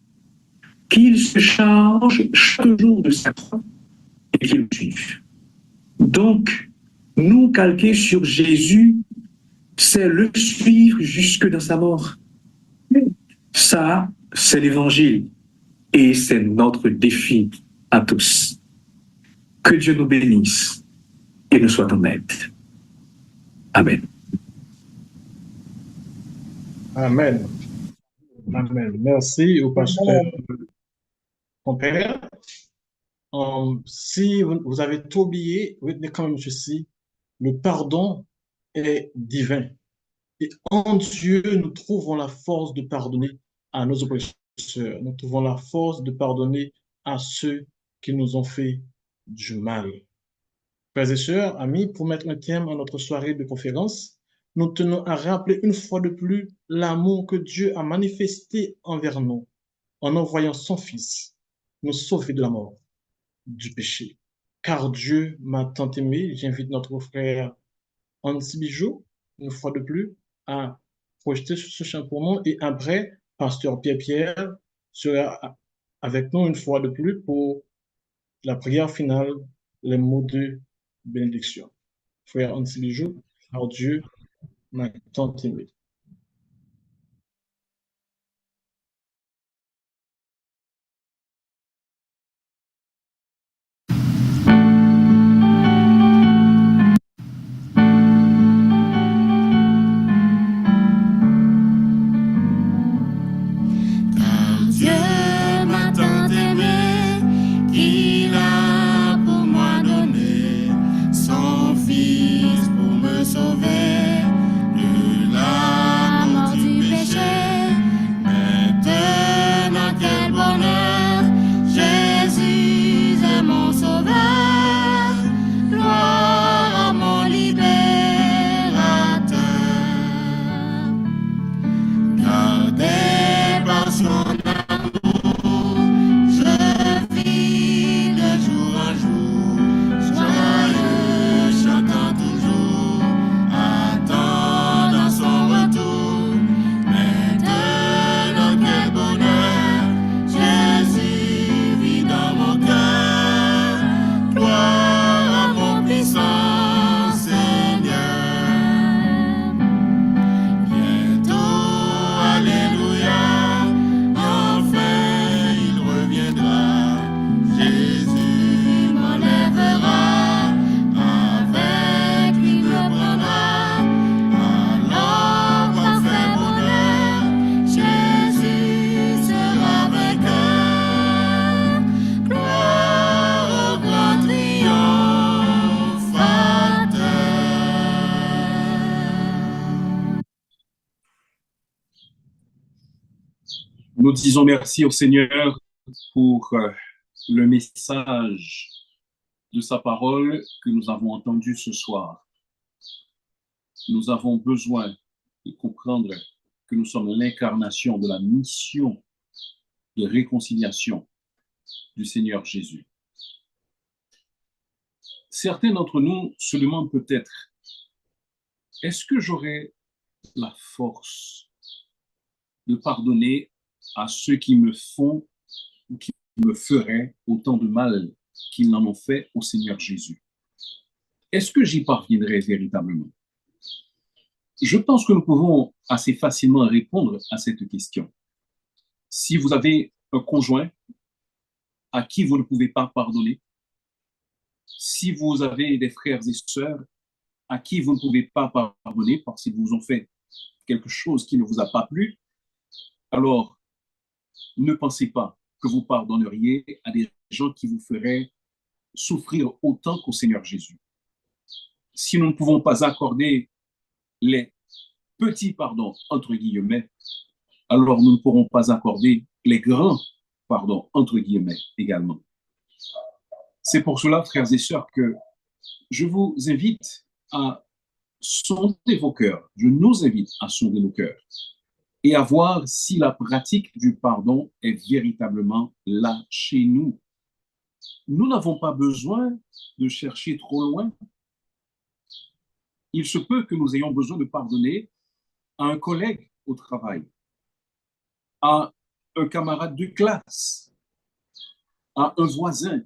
qu'il se charge chaque jour de sa croix et qu'il me suive. » Donc, nous calquer sur Jésus, c'est le suivre jusque dans sa mort. Ça, c'est l'Évangile et c'est notre défi à tous. Que Dieu nous bénisse et nous soit en aide. Amen. Amen. Amen. Merci au pasteur Compère. Si vous avez tout oublié, retenez quand même ceci, le pardon est divin. Et en Dieu, nous trouvons la force de pardonner à nos oppresseurs. Nous trouvons la force de pardonner à ceux qui nous ont fait du mal. Frères et sœurs, amis, pour mettre un terme à notre soirée de conférence, nous tenons à rappeler une fois de plus l'amour que Dieu a manifesté envers nous en envoyant son Fils nous sauver de la mort, du péché. Car Dieu m'a tant aimé, j'invite notre frère Ansi Bijou, une fois de plus, à projeter ce chant pour nous. Et après, pasteur Pierre sera avec nous une fois de plus pour la prière finale, les mots de bénédiction. Frère Ansi Bijou, car Dieu m'a tant aimé. Car Dieu m'a tant aimé qu'il a pour moi donné son Fils pour me sauver de la mort du péché. Maintenant quel bonheur, Jésus est mon sauveur. Gloire à mon libérateur. Gardé par son amour, je vis de jour en jour, joyeux, chantant toujours, attendant son retour. Maintenant quel bonheur, Jésus vit dans mon cœur. Gloire à mon puissant Seigneur. Bientôt, alléluia, enfin il reviendra. Jésus m'enlèvera, avec lui me prendra. Alors, parfait bonheur, Jésus sera vainqueur. Gloire au grand triomphateur. Nous disons merci au Seigneur pour le message de sa parole que nous avons entendu ce soir. Nous avons besoin de comprendre que nous sommes l'incarnation de la mission de réconciliation du Seigneur Jésus. Certains d'entre nous se demandent peut-être, est-ce que j'aurai la force de pardonner à ceux qui me font ou qui me feraient autant de mal qu'ils n'en ont fait au Seigneur Jésus? Est-ce que j'y parviendrai véritablement? Je pense que nous pouvons assez facilement répondre à cette question. Si vous avez un conjoint à qui vous ne pouvez pas pardonner, si vous avez des frères et sœurs à qui vous ne pouvez pas pardonner parce qu'ils vous ont fait quelque chose qui ne vous a pas plu, alors ne pensez pas que vous pardonneriez à des gens qui vous feraient souffrir autant qu'au Seigneur Jésus. Si nous ne pouvons pas accorder les petits pardons, entre guillemets, alors nous ne pourrons pas accorder les grands pardons, entre guillemets, également. C'est pour cela, frères et sœurs, que je vous invite à sonder vos cœurs. Je nous invite à sonder nos cœurs et à voir si la pratique du pardon est véritablement là chez nous. Nous n'avons pas besoin de chercher trop loin. Il se peut que nous ayons besoin de pardonner à un collègue au travail, à un camarade de classe, à un voisin,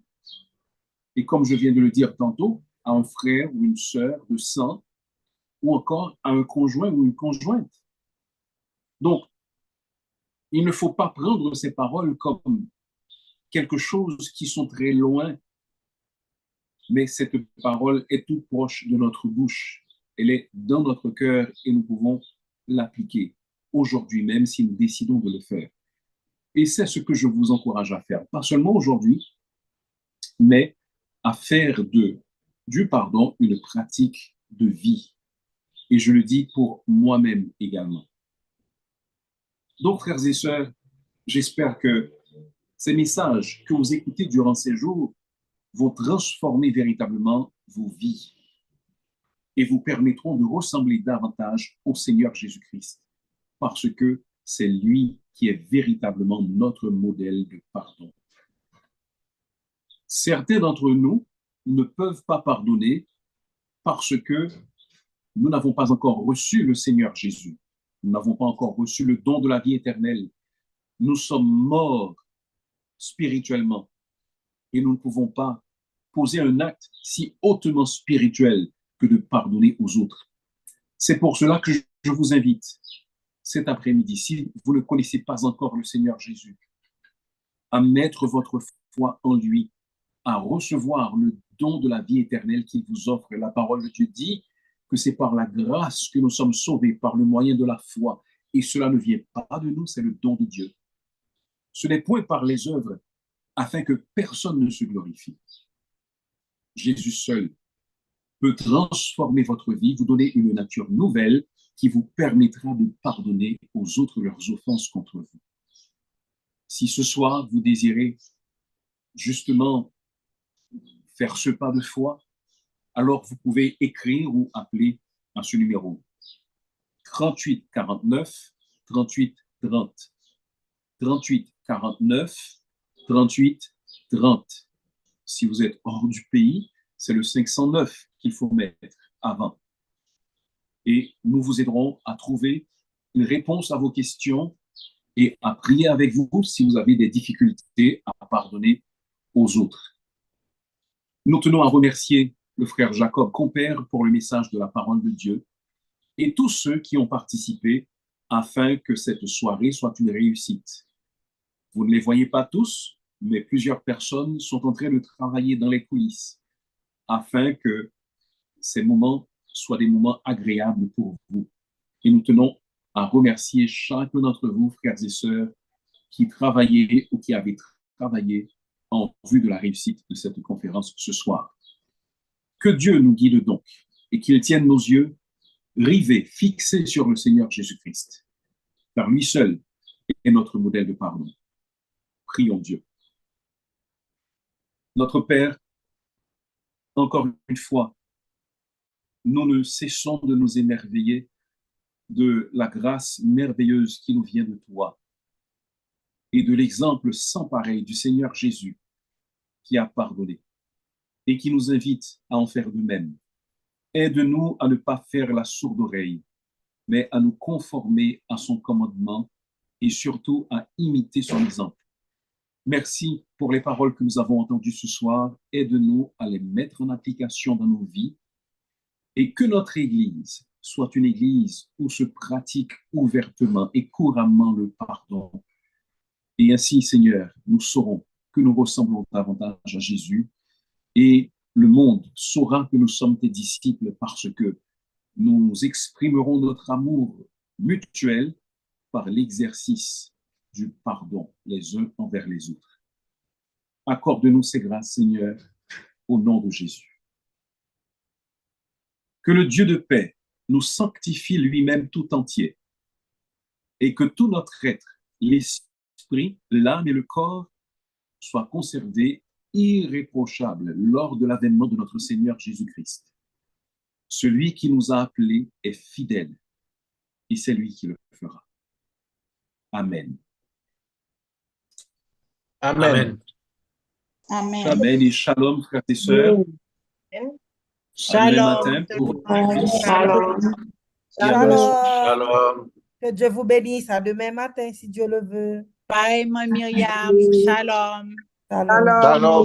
et comme je viens de le dire tantôt, à un frère ou une sœur de sang, ou encore à un conjoint ou une conjointe. Donc, il ne faut pas prendre ces paroles comme quelque chose qui sont très loin, mais cette parole est toute proche de notre bouche. Elle est dans notre cœur et nous pouvons l'appliquer. aujourd'hui même si nous décidons de le faire. Et c'est ce que je vous encourage à faire, pas seulement aujourd'hui, mais à faire du pardon une pratique de vie. Et je le dis pour moi-même également. Donc, frères et sœurs, j'espère que ces messages que vous écoutez durant ces jours vont transformer véritablement vos vies et vous permettront de ressembler davantage au Seigneur Jésus-Christ, parce que c'est lui qui est véritablement notre modèle de pardon. Certains d'entre nous ne peuvent pas pardonner parce que nous n'avons pas encore reçu le Seigneur Jésus. Nous n'avons pas encore reçu le don de la vie éternelle. Nous sommes morts spirituellement et nous ne pouvons pas poser un acte si hautement spirituel que de pardonner aux autres. C'est pour cela que je vous invite cet après-midi, si vous ne connaissez pas encore le Seigneur Jésus, à mettre votre foi en lui, à recevoir le don de la vie éternelle qu'il vous offre. La parole de Dieu dit que c'est par la grâce que nous sommes sauvés, par le moyen de la foi. Et cela ne vient pas de nous, c'est le don de Dieu. Ce n'est point par les œuvres, afin que personne ne se glorifie. Jésus seul peut transformer votre vie, vous donner une nature nouvelle qui vous permettra de pardonner aux autres leurs offenses contre vous. Si ce soir, vous désirez justement faire ce pas de foi, alors vous pouvez écrire ou appeler à ce numéro 38 49 38 30. 38 49 38 30. Si vous êtes hors du pays, c'est le 509 qu'il faut mettre avant. Et nous vous aiderons à trouver une réponse à vos questions et à prier avec vous si vous avez des difficultés à pardonner aux autres. Nous tenons à remercier le frère Jacob Compère pour le message de la parole de Dieu et tous ceux qui ont participé afin que cette soirée soit une réussite. Vous ne les voyez pas tous, mais plusieurs personnes sont en train de travailler dans les coulisses afin que ces moments soient des moments agréables pour vous. Et nous tenons à remercier chacun d'entre vous, frères et sœurs, qui travaillaient ou qui avaient travaillé en vue de la réussite de cette conférence ce soir. Que Dieu nous guide donc et qu'il tienne nos yeux rivés, fixés sur le Seigneur Jésus-Christ, car lui seul est notre modèle de pardon. Prions Dieu. Notre Père, encore une fois, nous ne cessons de nous émerveiller de la grâce merveilleuse qui nous vient de toi et de l'exemple sans pareil du Seigneur Jésus qui a pardonné et qui nous invite à en faire de même. Aide-nous à ne pas faire la sourde oreille, mais à nous conformer à son commandement et surtout à imiter son exemple. Merci pour les paroles que nous avons entendues ce soir. Aide-nous à les mettre en application dans nos vies et que notre Église soit une Église où se pratique ouvertement et couramment le pardon. Et ainsi, Seigneur, nous saurons que nous ressemblons davantage à Jésus et le monde saura que nous sommes tes disciples parce que nous exprimerons notre amour mutuel par l'exercice du pardon les uns envers les autres. Accorde-nous ces grâces, Seigneur, au nom de Jésus. Que le Dieu de paix nous sanctifie lui-même tout entier et que tout notre être, l'esprit, l'âme et le corps soient conservés irréprochables lors de l'avènement de notre Seigneur Jésus-Christ. Celui qui nous a appelés est fidèle et c'est lui qui le fera. Amen. Amen. Amen. Amen et shalom, frères et sœurs. À demain matin pour Shalom. Shalom. Que Dieu vous bénisse. À demain matin, si Dieu le veut. Pareillement, Myriam. Shalom. Shalom. Shalom.